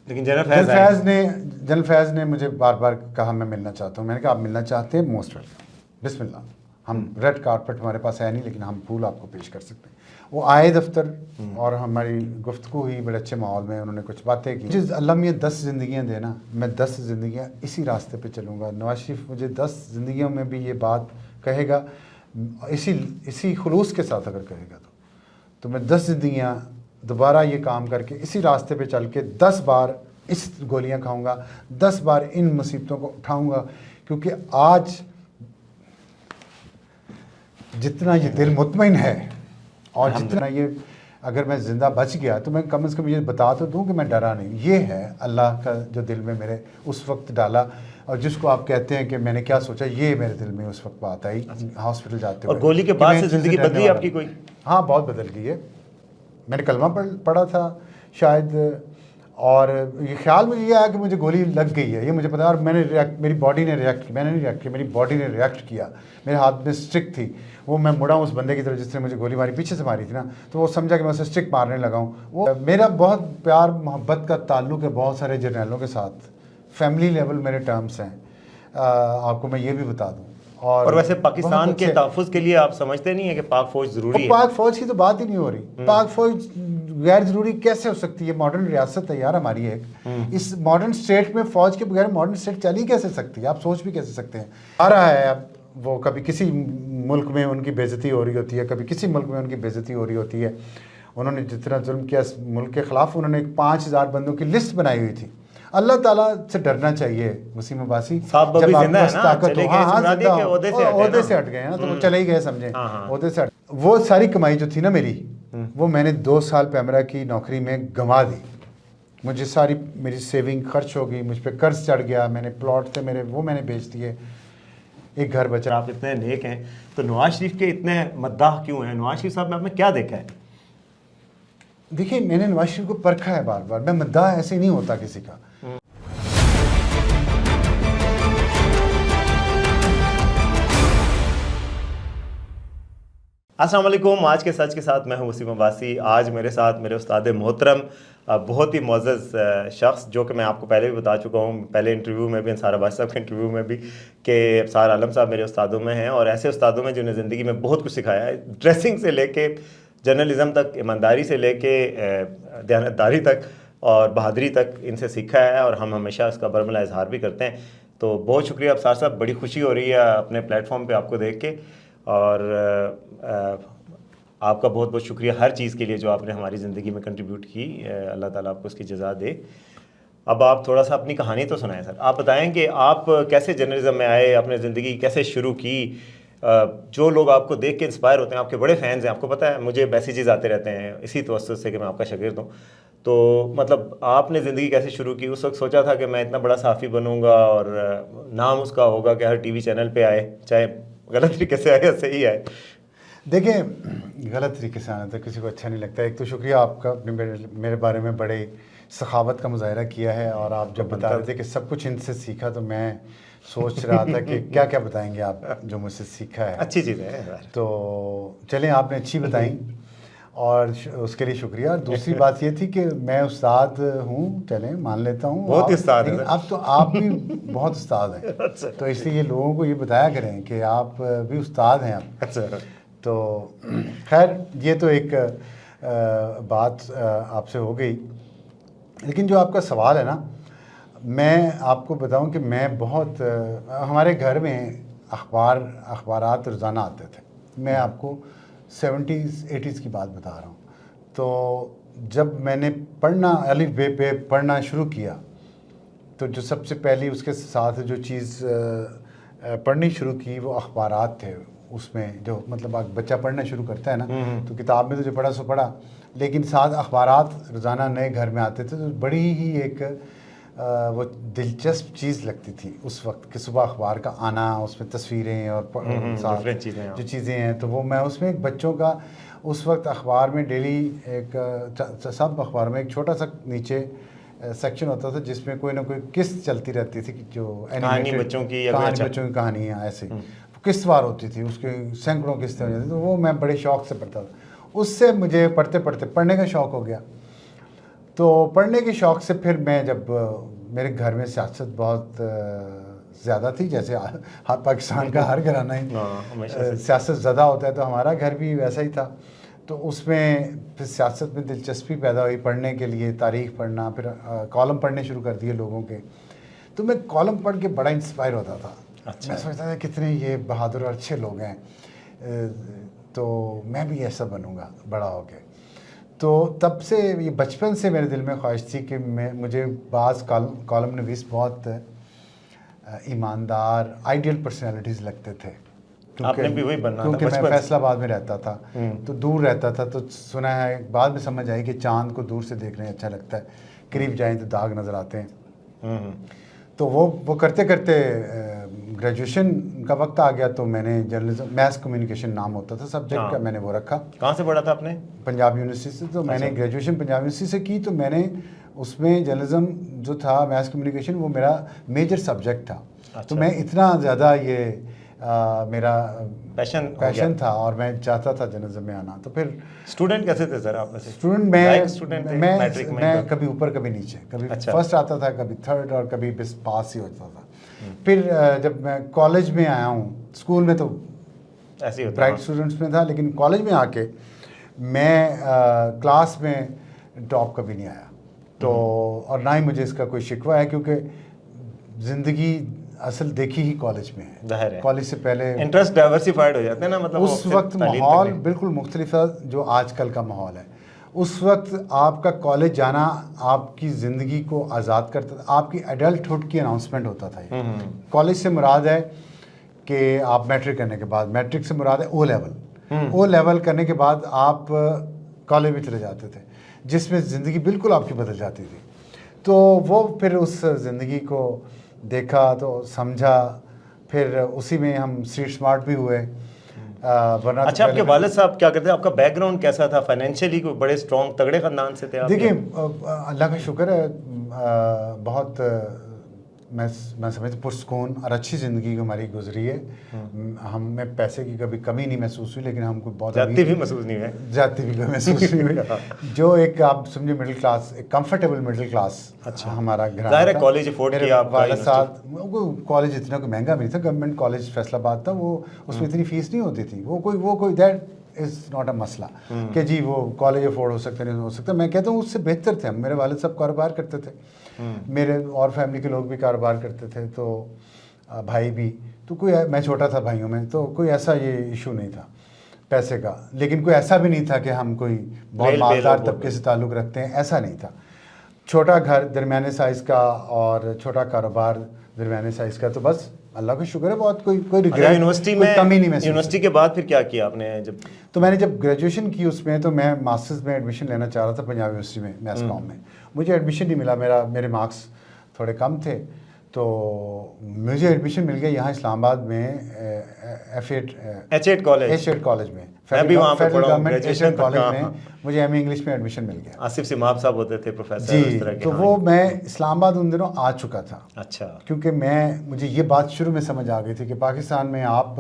لیکن جنرل فیض نے مجھے بار بار کہا میں ملنا چاہتا ہوں. میں نے کہا آپ ملنا چاہتے ہیں، موسٹ ویلکم، بسم اللہ. ہم ریڈ کارپٹ ہمارے پاس ہے نہیں، لیکن ہم پھول آپ کو پیش کر سکتے ہیں. وہ آئے دفتر اور ہماری گفتگو ہوئی بڑے اچھے ماحول میں. انہوں نے کچھ باتیں کی. مجھے اللہ میں 10 زندگیاں دے نا، میں 10 زندگیاں اسی راستے پہ چلوں گا. نواز شریف مجھے 10 زندگیوں میں بھی یہ بات کہے گا، اسی خلوص کے ساتھ اگر کہے گا تو میں 10 زندگیاں دوبارہ یہ کام کر کے اسی راستے پہ چل کے 10 بار اس گولیاں کھاؤں گا، 10 بار ان مصیبتوں کو اٹھاؤں گا. کیونکہ آج جتنا یہ دل مطمئن ہے اور جتنا یہ اگر میں زندہ بچ گیا تو میں کم از کم یہ بتا تو دوں کہ میں ڈرا نہیں. یہ ہے اللہ کا جو دل میں میرے اس وقت ڈالا، اور جس کو آپ کہتے ہیں کہ میں نے کیا سوچا، یہ میرے دل میں اس وقت بات آئی ہاسپٹل جاتے ہوئے. اور گولی کے بعد سے زندگی بدلی آپ کی کوئی؟ ہاں بہت بدل گئی ہے. میں نے کلمہ پڑھا تھا شاید، اور یہ خیال مجھے یہ آیا کہ مجھے گولی لگ گئی ہے، یہ مجھے پتا. اور میری باڈی نے ریئیکٹ کیا، میں نے نہیں ریئیکٹ کیا، میری باڈی نے ریئیکٹ کیا. میرے ہاتھ میں اسٹک تھی، وہ میں مڑا ہوں اس بندے کی طرف جس نے مجھے گولی ماری، پیچھے سے ماری تھی نا، تو وہ سمجھا کہ میں اسے اسٹک مارنے لگا ہوں. وہ میرا بہت پیار محبت کا تعلق ہے بہت سارے جرنیلوں کے ساتھ، فیملی لیول میرے ٹرمز ہیں. آپ کو میں یہ بھی بتا دوں. اور ویسے پاکستان کے تحفظ کے لیے آپ سمجھتے نہیں ہیں کہ پاک فوج ضروری ہے؟ پاک فوج کی تو بات ہی نہیں ہو رہی. پاک فوج غیر ضروری کیسے ہو سکتی ہے؟ ماڈرن ریاست ہے یار ہماری ایک. اس ماڈرن اسٹیٹ میں فوج کے بغیر ماڈرن اسٹیٹ چل ہی کیسے سکتی ہے؟ آپ سوچ بھی کیسے سکتے ہیں؟ آ رہا ہے اب وہ کبھی کسی ملک میں ان کی بے عزتی ہو رہی ہوتی ہے، کبھی کسی ملک میں ان کی بے عزتی ہو رہی ہوتی ہے. انہوں نے جتنا ظلم کیا اس ملک کے خلاف، انہوں نے 5000 بندوں کی لسٹ بنائی ہوئی تھی. اللہ تعالیٰ سے ڈرنا چاہیے وسیم عباسی. جب آپ کے پاس طاقت ہو، عہدے سے ہٹ گئے ہیں نا، تو وہ چلے ہی گئے سمجھیں، عہدے سے ہٹ. وہ ساری کمائی جو تھی نا میری، وہ میں نے 2 سال پیمرا کی نوکری میں گنوا دی. مجھے ساری میری سیونگ خرچ ہو گئی، مجھ پہ قرض چڑھ گیا، میں نے پلاٹ تھے میرے وہ میں نے بیچ دیے، ایک گھر بچا. آپ اتنے نیک ہیں تو نواز شریف کے اتنے مداح کیوں ہیں؟ نواز شریف صاحب نے آپ نے کیا دیکھا ہے؟ دیکھیے میں نے نواز شریف کو پرکھا ہے بار بار. میں مداح ایسے نہیں ہوتا کسی کا. السلام علیکم. آج کے سچ کے ساتھ میں ہوں وسیم عباسی. آج میرے ساتھ میرے استاد محترم، بہت ہی معزز شخص، جو کہ میں آپ کو پہلے بھی بتا چکا ہوں، پہلے انٹرویو میں بھی، انصار عباس صاحب کے انٹرویو میں بھی، کہ ابصار عالم صاحب میرے استادوں میں ہیں، اور ایسے استادوں میں جنہوں نے زندگی میں بہت کچھ سکھایا ہے، ڈریسنگ سے لے کے جرنلزم تک، ایمانداری سے لے کے دیانتداری تک اور بہادری تک ان سے سیکھا ہے، اور ہم ہمیشہ اس کا برملا اظہار بھی کرتے ہیں. تو بہت شکریہ ابصار صاحب، بڑی خوشی ہو رہی ہے اپنے پلیٹ فارم پہ آپ کو دیکھ کے، اور آپ کا بہت بہت شکریہ ہر چیز کے لیے جو آپ نے ہماری زندگی میں کنٹریبیوٹ کی. اللہ تعالیٰ آپ کو اس کی جزا دے. اب آپ تھوڑا سا اپنی کہانی تو سنائیں سر. آپ بتائیں کہ آپ کیسے جرنلزم میں آئے، اپنے زندگی کیسے شروع کی. جو لوگ آپ کو دیکھ کے انسپائر ہوتے ہیں، آپ کے بڑے فینز ہیں، آپ کو پتہ ہے مجھے میسیجز آتے رہتے ہیں اسی توسط سے کہ میں آپ کا شاگرد ہوں. تو مطلب آپ نے زندگی کیسے شروع کی؟ اس وقت سوچا تھا کہ میں اتنا بڑا صحافی بنوں گا اور نام اس کا ہوگا کہ ہر ٹی وی چینل پہ آئے، چاہے غلط طریقے سے آئے یا صحیح آئے؟ دیکھیں غلط طریقے سے آنا تو کسی کو اچھا نہیں لگتا. ایک تو شکریہ آپ کا، اپنے میرے بارے میں بڑے سخاوت کا مظاہرہ کیا ہے، اور آپ جب بتا رہے تھے کہ سب کچھ ان سے سیکھا، تو میں سوچ رہا تھا کہ کیا کیا بتائیں گے آپ جو مجھ سے سیکھا ہے. اچھی چیز ہے تو چلیں آپ نے اچھی بتائیں، اور اس کے لیے شکریہ. اور دوسری بات یہ تھی کہ میں استاد ہوں، چلیں مان لیتا ہوں بہت استاد ہیں. اب تو آپ بھی بہت استاد ہیں، تو اس لیے لوگوں کو یہ بتایا کریں کہ آپ بھی استاد ہیں اب. تو خیر یہ تو ایک بات آپ سے ہو گئی. لیکن جو آپ کا سوال ہے نا، میں آپ کو بتاؤں کہ میں بہت ہمارے گھر میں اخبارات روزانہ آتے تھے. میں آپ کو 70s 80s کی بات بتا رہا ہوں. تو جب میں نے پڑھنا الف بے پہ پڑھنا شروع کیا، تو جو سب سے پہلی اس کے ساتھ جو چیز پڑھنی شروع کی وہ اخبارات تھے. اس میں جو مطلب بچہ پڑھنا شروع کرتا ہے نا، تو کتاب میں تو جو پڑھا سو پڑھا، لیکن ساتھ اخبارات روزانہ نئے گھر میں آتے تھے. تو بڑی ہی ایک وہ دلچسپ چیز لگتی تھی اس وقت کہ صبح اخبار کا آنا، اس میں تصویریں اور جو چیزیں ہیں. تو وہ میں اس میں ایک بچوں کا اس وقت اخبار میں ڈیلی ایک سب اخبار میں ایک چھوٹا سا نیچے سیکشن ہوتا تھا جس میں کوئی نہ کوئی قسط چلتی رہتی تھی، جو بچوں کی کہانیاں ایسے قسط وار ہوتی تھی، اس کے سینکڑوں قسطیں ہو جاتی. تو وہ میں بڑے شوق سے پڑھتا تھا. اس سے مجھے پڑھتے کا شوق ہو گیا. تو پڑھنے کے شوق سے پھر میں جب میرے گھر میں سیاست بہت زیادہ تھی، جیسے ہر پاکستان کا ہر گھرانہ ہی سیاست زدہ ہوتا ہے، تو ہمارا گھر بھی ویسا ہی تھا. تو اس میں پھر سیاست میں دلچسپی پیدا ہوئی پڑھنے کے لیے، تاریخ پڑھنا، پھر کالم پڑھنے شروع کر دیے لوگوں کے. تو میں کالم پڑھ کے بڑا انسپائر ہوتا تھا. میں سوچتا تھا کتنے یہ بہادر اور اچھے لوگ ہیں، تو میں بھی ایسا بنوں گا بڑا ہو کے. تو تب سے یہ بچپن سے میرے دل میں خواہش تھی کہ مجھے بعض کالم نویس بہت ایماندار آئیڈیل پرسنالٹیز لگتے تھے. آپ نے بھی وہی بننا تھا. کیونکہ میں فیصل آباد میں رہتا تھا تو دور رہتا تھا، تو سنا ہے بعد میں سمجھ آئی کہ چاند کو دور سے دیکھنے اچھا لگتا ہے، قریب جائیں تو داغ نظر آتے ہیں. تو وہ کرتے کرتے گریجویشن کا وقت آ گیا، تو میں نے جرنلزم میس کمیونیکیشن نام ہوتا تھا سبجیکٹ کا، میں نے وہ رکھا. کہاں سے پڑھا تھا آپ نے؟ پنجاب یونیورسٹی سے. تو میں نے گریجویشن پنجاب یونیورسٹی سے کی، تو میں نے اس میں جرنلزم جو تھا میس کمیونیکیشن وہ میرا میجر سبجیکٹ تھا. تو میں اتنا زیادہ یہ میرا پیشن تھا اور میں چاہتا تھا جرنلزم میں آنا. تو پھر اسٹوڈنٹ کیسے تھے سر آپ؟ اسٹوڈنٹ میں کبھی اوپر کبھی نیچے، کبھی فرسٹ آتا تھا، کبھی تھرڈ، اور کبھی بس پاس ہی ہوتا تھا. پھر جب میں کالج میں آیا ہوں، اسکول میں تو ایسے ہی برائٹ اسٹوڈنٹس میں تھا، لیکن کالج میں آ کے میں کلاس میں ٹاپ کبھی نہیں آیا. تو اور نہ ہی مجھے اس کا کوئی شکوہ ہے، کیونکہ زندگی اصل دیکھی ہی کالج میں ہے. کالج سے پہلے انٹرسٹ ڈائیورسفائڈ ہو جاتے ہیں نا، مطلب اس وقت ماحول بالکل مختلف تھا جو آج کل کا ماحول ہے. اس وقت آپ کا کالج جانا آپ کی زندگی کو آزاد کرتا تھا. آپ کی ایڈلٹہڈ کی اناؤنسمنٹ ہوتا تھا. کالج سے مراد ہے کہ آپ میٹرک کرنے کے بعد، میٹرک سے مراد ہے او لیول کرنے کے بعد آپ کالج میں چلے جاتے تھے، جس میں زندگی بالکل آپ کی بدل جاتی تھی. تو وہ پھر اس زندگی کو دیکھا تو سمجھا، پھر اسی میں ہم اسٹریٹ اسمارٹ بھی ہوئے. اچھا، آپ کے والد صاحب کیا کرتے ہیں؟ آپ کا بیک گراؤنڈ کیسا تھا؟ فائنینشلی کوئی بڑے اسٹرانگ تگڑے خاندان سے تھے آپ؟ دیکھیں اللہ کا شکر ہے، بہت میں سمجھتا پرسکون اور اچھی زندگی ہماری گزری ہے. ہمیں پیسے کی کبھی کمی نہیں محسوس ہوئی، لیکن ہم کو بہت زیادتی بھی محسوس نہیں ہوئی. زیادتی بھی محسوس نہیں ہوئی. جو ایک آپ سمجھے مڈل کلاس، ایک کمفرٹیبل مڈل کلاس ہمارا گھر. ظاہر ہے کالج افورڈ کیا آپ؟ والد صاحب کالج اتنا کوئی مہنگا بھی نہیں تھا، گورنمنٹ کالج فیصل آباد تھا، وہ اس میں اتنی فیس نہیں ہوتی تھی. وہ کوئی دیٹ از ناٹ اے مسئلہ کہ جی وہ کالج افورڈ ہو سکتا نہیں ہو سکتا. میں کہتا ہوں اس سے بہتر تھے. میرے والد صاحب کاروبار کرتے تھے، میرے اور فیملی کے لوگ بھی کاروبار کرتے تھے، تو بھائی بھی. تو کوئی میں چھوٹا تھا بھائیوں میں، تو کوئی ایسا یہ ایشو نہیں تھا پیسے کا. لیکن کوئی ایسا بھی نہیں تھا کہ ہم کوئی بہت مالدار طبقے سے تعلق رکھتے ہیں، ایسا نہیں تھا. چھوٹا گھر درمیانے سائز کا اور چھوٹا کاروبار درمیانے سائز کا. تو بس اللہ کا شکر ہے، بہت کوئی یونیورسٹی میں کمی نہیں. یونیورسٹی کے بعد پھر کیا کیا آپ نے؟ تو میں نے جب گریجویشن کی اس میں، تو میں ماسٹرز میں ایڈمیشن لینا چاہ رہا تھا پنجاب یونیورسٹی میں میس کام میں. مجھے ایڈمیشن نہیں ملا، میرے مارکس تھوڑے کم تھے. تو مجھے ایڈمیشن مل گیا یہاں اسلام آباد میں ایچ8 کالج میں، فیڈرل گورنمنٹ ایچ8 کالج میں مجھے ایم اے انگلش میں ایڈمیشن مل گیا. آصف سماب صاحب ہوتے تھے پروفیسر. جی، تو وہ میں اسلام آباد ان دنوں آ چکا تھا. اچھا. کیونکہ مجھے یہ بات شروع میں سمجھ آ گئی تھی کہ پاکستان میں آپ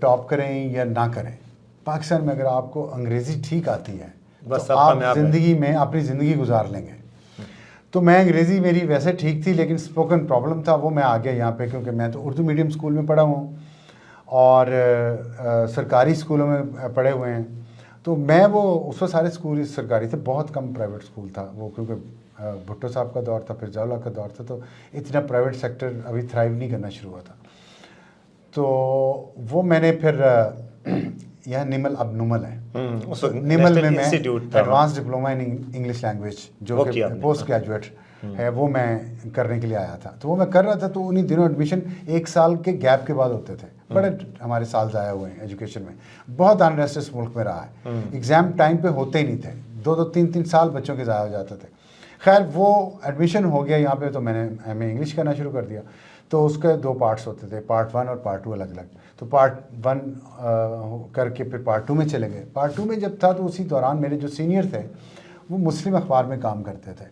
ٹاپ کریں یا نہ کریں، پاکستان میں اگر آپ کو انگریزی ٹھیک آتی ہے تو آپ زندگی میں اپنی زندگی گزار لیں گے. تو میں انگریزی میری ویسے ٹھیک تھی، لیکن اسپوکن پرابلم تھا. وہ میں آ گیا یہاں پہ، کیونکہ میں تو اردو میڈیم اسکول میں پڑھا ہوں اور سرکاری اسکولوں میں پڑھے ہوئے ہیں. تو میں وہ اس وقت سارے اسکول سرکاری تھے، بہت کم پرائیویٹ اسکول تھا وہ، کیونکہ بھٹو صاحب کا دور تھا، پھر ضیاءاللہ کا دور تھا، تو اتنا پرائیویٹ سیکٹر ابھی تھرائیو نہیں کرنا شروع ہوا تھا. تو وہ میں نے پھر یہاں نیمل اب نومل ہے، نیمل میں advance diploma in English language جو کہ پوسٹ گریجویٹ ہے، وہ میں کرنے کے لیے آیا تھا. تو وہ میں کر رہا تھا. تو انہیں دنوں ایڈمیشن 1 سال کے گیپ کے بعد ہوتے تھے. بڑے ہمارے سال ضائع ہوئے ہیں ایجوکیشن میں. بہت انریسٹ اس ملک میں رہا ہے. ایگزام ٹائم پہ ہوتے ہی نہیں تھے، 2-3 سال بچوں کے ضائع ہو جاتے تھے. خیر وہ ایڈمیشن ہو گیا یہاں پہ، تو میں نے ایم اے انگلش کرنا شروع کر دیا. تو اس کے 2 پارٹس ہوتے تھے، پارٹ 1 اور پارٹ 2 الگ الگ. تو پارٹ 1 کر کے پھر پارٹ 2 میں چلے گئے. پارٹ 2 میں جب تھا تو اسی دوران میرے جو سینئر تھے وہ مسلم اخبار میں کام کرتے تھے.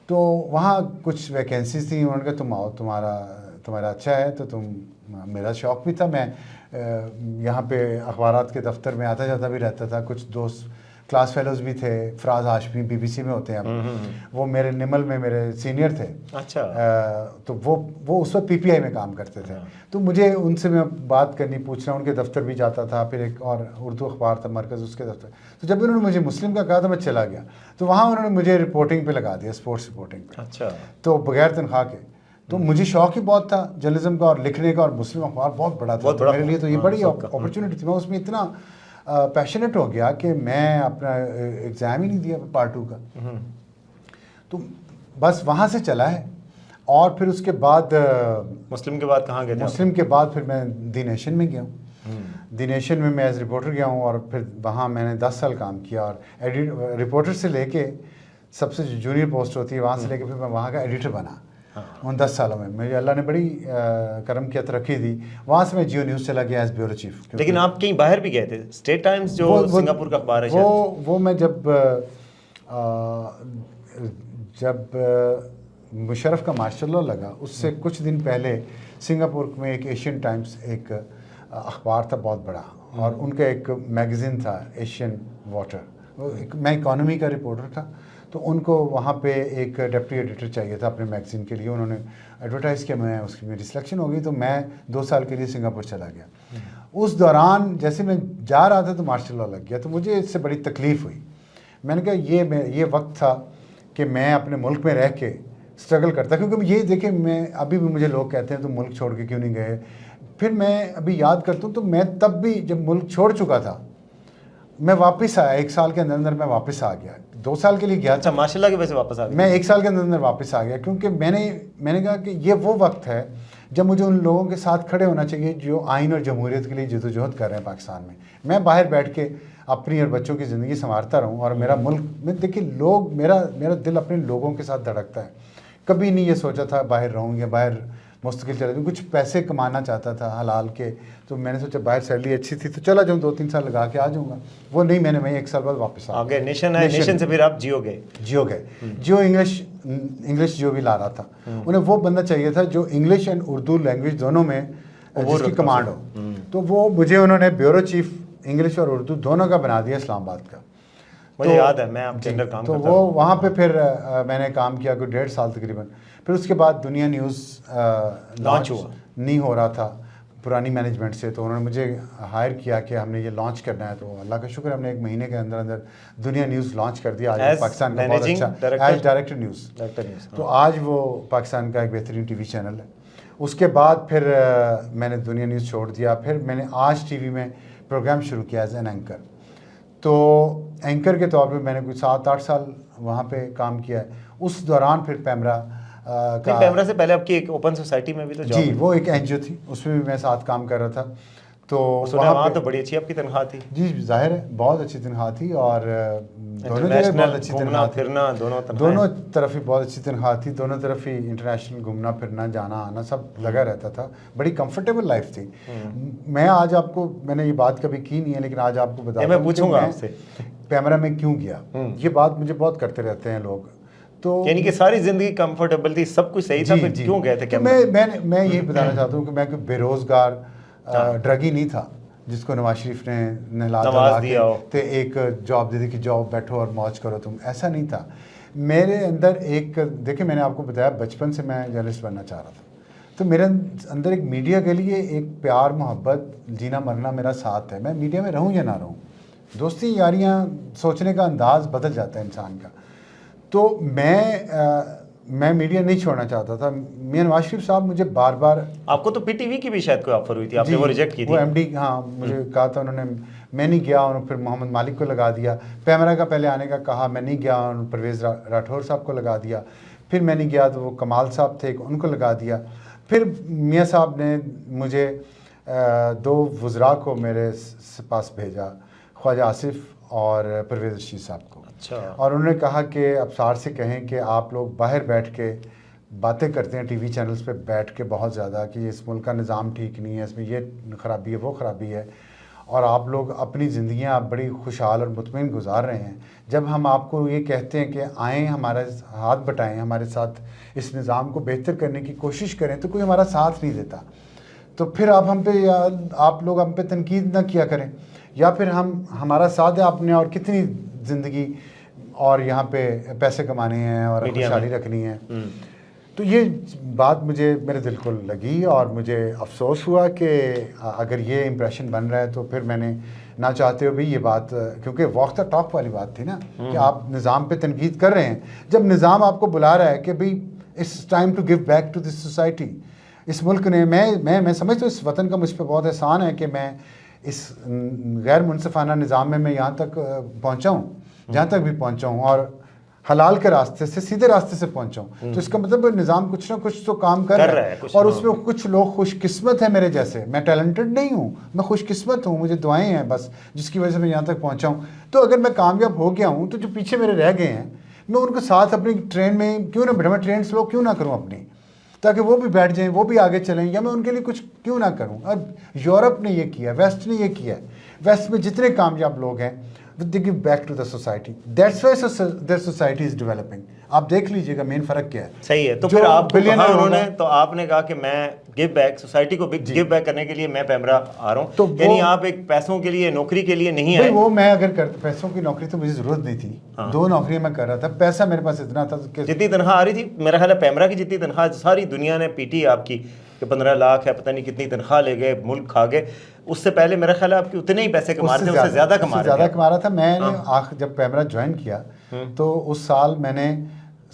تو وہاں کچھ ویکینسیز تھیں. انہوں نے کہا تم آؤ، تمہارا اچھا ہے. تو میرا شوق بھی تھا. میں یہاں پہ اخبارات کے دفتر میں آتا جاتا بھی رہتا تھا. کچھ دوست کلاس فیلوز بھی تھے، فراز ہاشمی BBC میں ہوتے ہیں، وہ میرے نمل میں میرے سینئر تھے. اچھا. تو وہ اس وقت PPI میں کام کرتے تھے. تو مجھے ان سے میں بات کرنی پوچھنا، ان کے دفتر بھی جاتا تھا. پھر ایک اور اردو اخبار تھا مرکز، اس کے دفتر. تو جب انہوں نے مجھے مسلم کا کہا تو میں چلا گیا. تو وہاں انہوں نے مجھے رپورٹنگ پہ لگا دیا، اسپورٹس رپورٹنگ پہ. اچھا. تو بغیر تنخواہ کے. تو مجھے شوق ہی بہت تھا جرنلزم کا اور لکھنے کا، اور مسلم اخبار بہت بڑا تھا میرے لیے. تو یہ بڑی اپرچونیٹی تھی. میں اس میں اتنا پیشنیٹ ہو گیا کہ میں اپنا ایگزام ہی نہیں دیا پارٹ 2 کا. تو بس وہاں سے چلا ہے. اور پھر اس کے بعد مسلم کے بعد کہاں گئے تھے؟ مسلم کے بعد پھر میں دی نیشن میں گیا ہوں. دی نیشن میں ایز رپورٹر گیا ہوں، اور پھر وہاں میں نے 10 سال کام کیا. اور رپورٹر سے لے کے سب سے جونیئر پوسٹ ہوتی ہے وہاں سے لے کے پھر میں وہاں کا ایڈیٹر بنا. ان 10 سالوں میں مجھے اللہ نے بڑی کرم کیا، ترقی دی. وہاں سے میں جیو نیوز چلا گیا ایز بیورو چیف. لیکن آپ کہیں باہر بھی گئے تھے؟ اسٹیٹ ٹائمز جو سنگاپور کا اخبار ہے وہ میں جب مشرف کا ماشاء اللہ لگا، اس سے کچھ دن پہلے سنگاپور میں ایک ایشین ٹائمز ایک اخبار تھا بہت بڑا، اور ان کا ایک میگزین تھا ایشین واٹر. میں اکانومی کا رپورٹر تھا. تو ان کو وہاں پہ ایک ڈپٹی ایڈیٹر چاہیے تھا اپنے میگزین کے لیے. انہوں نے ایڈورٹائز کیا، میں اس کی میری سلیکشن ہو گئی. تو میں 2 سال کے لیے سنگاپور چلا گیا. اس دوران جیسے میں جا رہا تھا تو ماشاء اللہ لگ گیا. تو مجھے اس سے بڑی تکلیف ہوئی. میں نے کہا یہ وقت تھا کہ میں اپنے ملک میں رہ کے اسٹرگل کرتا، کیونکہ یہ دیکھیں میں ابھی بھی مجھے لوگ کہتے ہیں تو ملک چھوڑ کے کیوں نہیں گئے. پھر میں ابھی یاد کرتا ہوں تو میں تب بھی جب ملک چھوڑ چکا تھا میں واپس آیا. 1 سال کے اندر میں واپس آ گیا. 2 سال کے لیے گیا. اچھا ماشاء اللہ کے وجہ سے واپس آ گیا. میں 1 سال کے اندر واپس آ گیا، کیونکہ میں نے کہا کہ یہ وہ وقت ہے جب مجھے ان لوگوں کے ساتھ کھڑے ہونا چاہیے جو آئین اور جمہوریت کے لیے جدوجہد کر رہے ہیں پاکستان میں. میں باہر بیٹھ کے اپنی اور بچوں کی زندگی سنوارتا رہوں، اور میرا ملک میں دیکھیں لوگ میرا دل اپنے لوگوں کے ساتھ دھڑکتا ہے. کبھی نہیں یہ سوچا تھا باہر رہوں یا باہر مستقل چلا جاؤں. کچھ پیسے کمانا چاہتا تھا حلال کے. تو میں نے سوچا باہر سیلری اچھی تھی تو چلا جاؤں، 2-3 سال لگا کے آ جاؤں گا. وہ نہیں، میں 1 سال بعد واپس آ گیا. نیشن سے پھر آپ جیو گئے. جیو انگلش جو بھی لا رہا تھا. انہیں وہ بندہ چاہیے تھا جو انگلش اینڈ اردو لینگویج دونوں میں جس کی کمانڈ ہو. تو وہ مجھے انہوں نے بیورو چیف انگلش اور اردو دونوں کا بنا دیا اسلام آباد کا. مجھے یاد ہے میں آپ کے اندر کام کرتا ہوں. تو وہ وہاں پہ پھر میں نے کام کیا کوئی 1.5 سال تقریباً. پھر اس کے بعد دنیا نیوز لانچ ہوا، نہیں ہو رہا تھا پرانی مینجمنٹ سے. تو انہوں نے مجھے ہائر کیا کہ ہم نے یہ لانچ کرنا ہے. تو اللہ کا شکر ہم نے 1 مہینے کے اندر دنیا نیوز لانچ کر دیا. آج پاکستان کا بہت اچھا ایز ڈائریکٹر نیوز. تو آج وہ پاکستان کا ایک بہترین ٹی وی چینل ہے. اس کے بعد پھر میں نے دنیا نیوز چھوڑ دیا. پھر میں نے آج ٹی وی میں پروگرام شروع کیا ایز این اینکر. تو اینکر کے طور پہ میں نے کوئی 7-8 سال وہاں پہ کام کیا ہے. اس دوران پھر پیمرا سے پہلے آپ کی ایک اوپن سوسائٹی میں بھی تو جی وہ ایک NGO تھی، اس میں بھی میں ساتھ کام کر رہا تھا. تو وہاں تو بڑی اچھی آپ کی تنخواہ تھی. جی ظاہر ہے بہت اچھی تنخواہ تھی، اور دونوں جگہ بہت اچھی تنخواہ تھی. دونوں طرف ہی بہت اچھی تنخواہ تھی. دونوں طرف ہی انٹرنیشنل گھومنا پھرنا جانا آنا سب لگا رہتا تھا. بڑی کمفرٹیبل لائف تھی. میں آج آپ کو، میں نے یہ بات کبھی کی نہیں ہے لیکن آج آپ کو بتا میں پوچھوں گا آپ سے پیمرا میں کیوں گیا. یہ بات مجھے بہت کرتے رہتے ہیں لوگ. تو یعنی کہ ساری زندگی کمفرٹیبل تھی، سب کچھ صحیح تھا، پھر کیوں گئے تھے؟ میں یہی بتانا چاہتا ہوں کہ میں کوئی بے روزگار ڈرگی نہیں تھا جس کو نواز شریف نے نواز دیا تے ایک جاب دے دی کہ جاؤ بیٹھو اور موج کرو تم. ایسا نہیں تھا میرے اندر. ایک دیکھیں میں نے آپ کو بتایا بچپن سے میں جرنلسٹ بننا چاہ رہا تھا. تو میرے اندر ایک میڈیا کے لیے ایک پیار محبت جینا مرنا میرا ساتھ ہے. میں میڈیا میں رہوں یا نہ رہوں، دوستی یاریاں سوچنے کا انداز بدل جاتا ہے انسان کا. تو میں میڈیا نہیں چھوڑنا چاہتا تھا. میاں نواز شریف صاحب مجھے بار بار، آپ کو تو PTV کی بھی شاید کوئی آفر ہوئی تھی، آپ نے وہ ریجیکٹ کی تھی. وہ MD ہاں مجھے کہا تھا انہوں نے، میں نہیں گیا. اور پھر محمد مالک کو لگا دیا. پیمرا کا پہلے آنے کا کہا، میں نہیں گیا. پرویز راٹھور صاحب کو لگا دیا. پھر میں نہیں گیا تو وہ کمال صاحب تھے ان کو لگا دیا. پھر میاں صاحب نے مجھے 2 وزراء کو میرے پاس بھیجا، خواجہ آصف اور پرویز رشید صاحب کو. اور انہوں نے کہا کہ ابصار سے کہیں کہ آپ لوگ باہر بیٹھ کے باتیں کرتے ہیں TV چینلز پہ بیٹھ کے بہت زیادہ کہ اس ملک کا نظام ٹھیک نہیں ہے، اس میں یہ خرابی ہے وہ خرابی ہے، اور آپ لوگ اپنی زندگیاں آپ بڑی خوشحال اور مطمئن گزار رہے ہیں. جب ہم آپ کو یہ کہتے ہیں کہ آئیں ہمارا ہاتھ بٹائیں، ہمارے ساتھ اس نظام کو بہتر کرنے کی کوشش کریں، تو کوئی ہمارا ساتھ نہیں دیتا. تو پھر آپ لوگ ہم پہ تنقید نہ کیا کریں، یا پھر ہمارا ساتھ ہے آپ نے اور کتنی زندگی اور یہاں پہ پیسے کمانے ہیں اور خوشحالی رکھنی ہے. تو یہ بات مجھے میرے دل کو لگی اور مجھے افسوس ہوا کہ اگر یہ امپریشن بن رہا ہے تو پھر میں نے نہ چاہتے ہوئے بھی یہ بات, کیونکہ واک دا ٹاک والی بات تھی نا کہ آپ نظام پہ تنقید کر رہے ہیں, جب نظام آپ کو بلا رہا ہے کہ بھئی it's time to give back to this society. اس ملک نے میں سمجھتا ہوں اس وطن کا مجھ پہ بہت احسان ہے کہ میں اس غیر منصفانہ نظام میں یہاں تک پہنچا ہوں جہاں تک بھی پہنچا ہوں, اور حلال کے راستے سے سیدھے راستے سے پہنچا ہوں. تو اس کا مطلب نظام کچھ نہ کچھ تو کام کر رہا ہے, اور اس میں کچھ لوگ خوش قسمت ہیں میرے جیسے. میں ٹیلنٹڈ نہیں ہوں, میں خوش قسمت ہوں, مجھے دعائیں ہیں بس جس کی وجہ سے میں یہاں تک پہنچا ہوں. تو اگر میں کامیاب ہو گیا ہوں تو جو پیچھے میرے رہ گئے ہیں میں ان کے ساتھ اپنی ٹرین میں کیوں نہ بیٹھا, میں ٹرین سلو کیوں نہ کروں اپنی, تاکہ وہ بھی بیٹھ جائیں, وہ بھی آگے چلیں, یا میں ان کے لیے کچھ کیوں نہ کروں. اب یورپ نے یہ کیا, ویسٹ نے یہ کیا ہے. ویسٹ میں جتنے کامیاب لوگ ہیں they give back to the society. That's why their society is developing. آپ دیکھ لیجئے گا مین فرق کیا ہے. صحیح ہے. تو پھر آپ کو کہا انہوں نے, تو آپ نے کہا کہ میں گیو بیک سوسائٹی کو گیو بیک کرنے کے لیے میں پیمرا آ رہا ہوں. یعنی آپ ایک پیسوں کے لیے, نوکری کے لیے نہیں آئے. وہ میں اگر کرتا, پیسوں کی نوکری تو مجھے ضرورت نہیں تھی, 2 نوکریاں میں کر رہا تھا, پیسہ میرے پاس اتنا تھا کہ جتنی تنخواہ آ رہی تھی, میرا خیال ہے پیمرا کی جتنی تنخواہ ساری دنیا نے پیٹی آپ کی کہ 15 لاکھ ہے, پتہ نہیں کتنی تنخواہ لے گئے, ملک کھا گئے. اس سے پہلے میرا خیال ہے آپ کی اتنے ہی پیسے کما رہے تھے, اس سے زیادہ کما رہا تھا. میں نے جب پیمرا جوائن کیا تو اس سال میں نے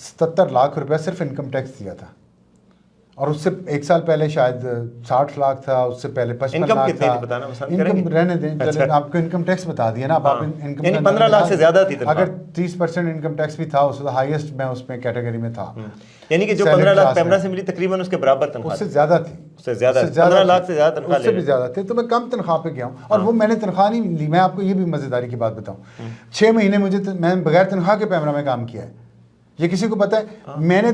77 لاکھ روپے صرف انکم ٹیکس دیا تھا, اور اس سے 1 سال پہلے شاید 60 لاکھ تھا, اس سے پہلے 55 لاکھ تھا. انکم رہنے دیں, چلیں آپ کو انکم ٹیکس بتا دیا نا. اب آپ انکم, یعنی 15 لاکھ سے زیادہ تھی. اگر 30% انکم ٹیکس بھی تھا, اس کا ہائیسٹ میں اس میں کیٹیگری میں تھا. یعنی کہ جو 15 لاکھ پیمرا سے ملی تقریباً اس کے برابر تنخواہ, اس سے زیادہ تھی, اس سے زیادہ 15 لاکھ سے زیادہ تنخواہ, اس سے بھی زیادہ تھے. تو میں کم تنخواہ پہ گیا ہوں, اور وہ میں نے تنخواہ نہیں لی. میں آپ کو یہ بھی مزیداری کی بات بتاؤں, 6 مہینے میں بغیر تنخواہ کے پیمرا میں کام کیا ہے. یہ کسی کو پتہ ہے؟ میں نے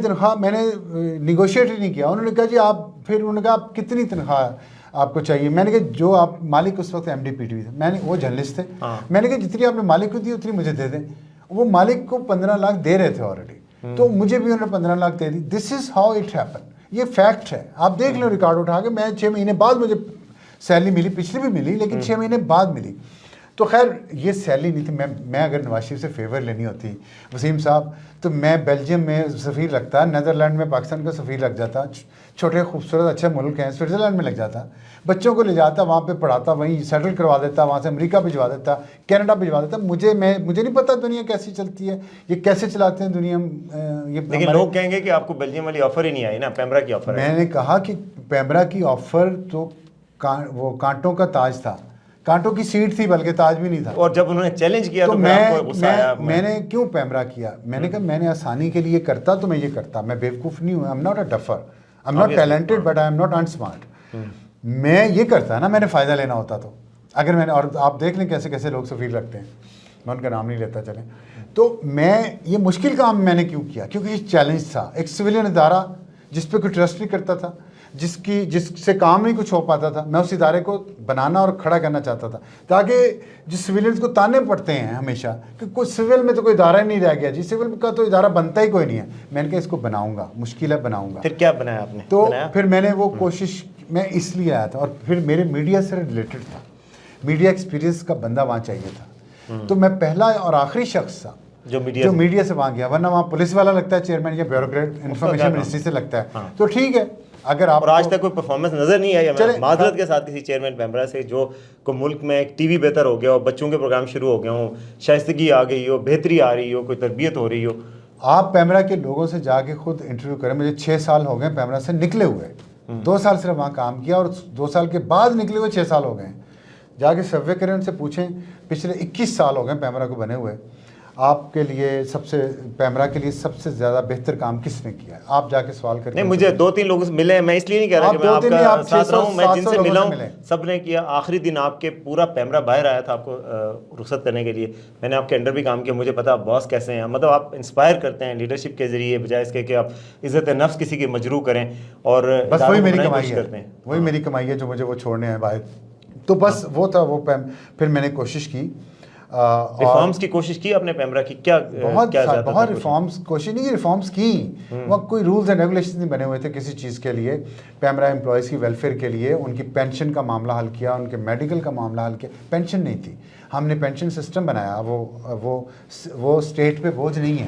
نیگوشیٹ ہی نہیں کیا. انہوں نے کہا جی آپ, پھر انہوں نے کہا آپ کتنی تنخواہ آپ کو چاہیے. میں نے کہا جو آپ مالک اس وقت M D P T V تھے, میں نے وہ جرنلسٹ تھے, میں نے کہا جتنی آپ نے مالک کو دی اتنی مجھے دے دیں. وہ مالک کو 15 لاکھ دے رہے تھے آلریڈی, تو مجھے بھی انہوں نے 15 لاکھ دے دی. دس از ہاؤ اٹ ہیپن. یہ فیکٹ ہے, آپ دیکھ لیں ریکارڈ اٹھا کے. میں 6 مہینے بعد مجھے سیلری ملی, پچھلی بھی ملی, لیکن 6 مہینے بعد ملی. تو خیر یہ سیلری نہیں تھی. میں اگر نواز شریف سے فیور لینی ہوتی وسیم صاحب, تو میں بیلجیم میں سفیر لگتا, نیدرلینڈ میں پاکستان کا سفیر لگ جاتا, چھوٹے خوبصورت اچھے ملک ہیں, سوئٹزرلینڈ میں لگ جاتا, بچوں کو لے جاتا, وہاں پہ پڑھاتا, وہیں سیٹل کروا دیتا, وہاں سے امریکہ بھجوا دیتا, کینیڈا بھجوا دیتا. مجھے نہیں پتا دنیا کیسی چلتی ہے, یہ کیسے چلاتے ہیں دنیا. لیکن لوگ کہیں گے کہ آپ کو بیلجیم والی آفر ہی نہیں آئی نا, پیمرا کی آفر. میں نے کہا کہ پیمرا کی آفر تو وہ کانٹوں کا تاج تھا, کانٹوں کی سیٹ تھی, بلکہ تاج بھی نہیں تھا. اور جب انہوں نے چیلنج کیا تو میں نے کیوں پیمرا کیا, میں نے کہا میں نے آسانی کے لیے کرتا تو میں یہ کرتا. میں بیوقوف نہیں ہوں, I am not a duffer, I am not talented, but I am not unsmart. میں یہ کرتا نا, میں نے فائدہ لینا ہوتا تو. اگر میں نے, اور آپ دیکھ لیں کیسے کیسے لوگ سفیر لگتے ہیں, میں ان کا نام نہیں لیتا چلیں. تو میں یہ مشکل کام میں نے کیوں کیا, کیونکہ یہ چیلنج تھا. ایک سویلین ادارہ جس پہ کوئی ٹرسٹ نہیں کرتا تھا, جس سے کام نہیں کچھ ہو پاتا تھا, میں اس ادارے کو بنانا اور کھڑا کرنا چاہتا تھا, تاکہ جس سویلینز کو تانے پڑتے ہیں ہمیشہ کہ کوئی سول میں تو کوئی ادارہ ہی نہیں رہ گیا جی, سول کا تو ادارہ بنتا ہی کوئی نہیں ہے. میں نے کہا اس کو بناؤں گا, مشکل ہے, بناؤں گا. پھر کیا بنایا آپ نے؟ تو پھر میں نے وہ کوشش, میں اس لیے آیا تھا, اور پھر میرے میڈیا سے ریلیٹڈ تھا, میڈیا ایکسپیرینس کا بندہ وہاں چاہیے تھا. تو میں پہلا اور آخری شخص تھا جو میڈیا سے وہاں گیا, ورنہ وہاں پولیس والا لگتا ہے چیئرمین, یا بیوروکریٹ انفارمیشن منسٹری سے لگتا ہے. تو ٹھیک ہے, اگر آپ, اور آج تک کوئی پرفارمنس نظر نہیں آئی ہے معذرت کے ساتھ کسی چیئرمین پیمرا سے جو کو ملک میں ایک ٹی وی بہتر ہو گیا ہو, بچوں کے پروگرام شروع ہو گئے ہوں, شائستگی آ گئی ہو, بہتری آ رہی ہو, کوئی تربیت ہو رہی ہو. آپ پیمرا کے لوگوں سے جا کے خود انٹرویو کریں. مجھے 6 سال ہو گئے پیمرا سے نکلے ہوئے, 2 سال صرف وہاں کام کیا, اور 2 سال کے بعد نکلے ہوئے 6 سال ہو گئے. جا کے سروے کریں, ان سے پوچھیں پچھلے 21 سال ہو گئے پیمرا کو بنے ہوئے, آپ کے لیے پیمرا کے لیے سب سے زیادہ بہتر کام کس نے کیا ہے. آپ جا کے سوال کریں. نہیں, مجھے 2-3 لوگوں سے ملے ہیں, میں اس لیے نہیں کہہ رہا کہ میں آپ کا ساتھ رہا ہوں, میں جن سے ملا ہوں سب نے کیا. آخری دن آپ کے پورا پیمرا باہر آیا تھا آپ کو رخصت کرنے کے لیے. میں نے آپ کے انڈر بھی کام کیا, مجھے پتا آپ باس کیسے ہیں. مطلب آپ انسپائر کرتے ہیں لیڈرشپ کے ذریعے, بجائے اس کے کہ آپ عزت نفس کسی کی مجروح کریں. اور بس وہی میری کمائی ہے, وہی میری کمائی ہے جو مجھے وہ چھوڑنے ہیں باہر. تو بس وہ تھا وہ پھر میں نے کوشش کی ریفارمز کی کوشش کی آپ نے پیمرا کی؟ کیا بہت ریفارمز کوشش نہیں کی، ریفارمز کی، وہ کوئی رولز اینڈ ریگولیشن نہیں بنے ہوئے تھے کسی چیز کے لیے. پیمرا امپلائیز کی ویلفیئر کے لیے ان کی پینشن کا معاملہ حل کیا، ان کے میڈیکل کا معاملہ حل کیا. پینشن نہیں تھی، ہم نے پینشن سسٹم بنایا، وہ اسٹیٹ پہ بوجھ نہیں ہے.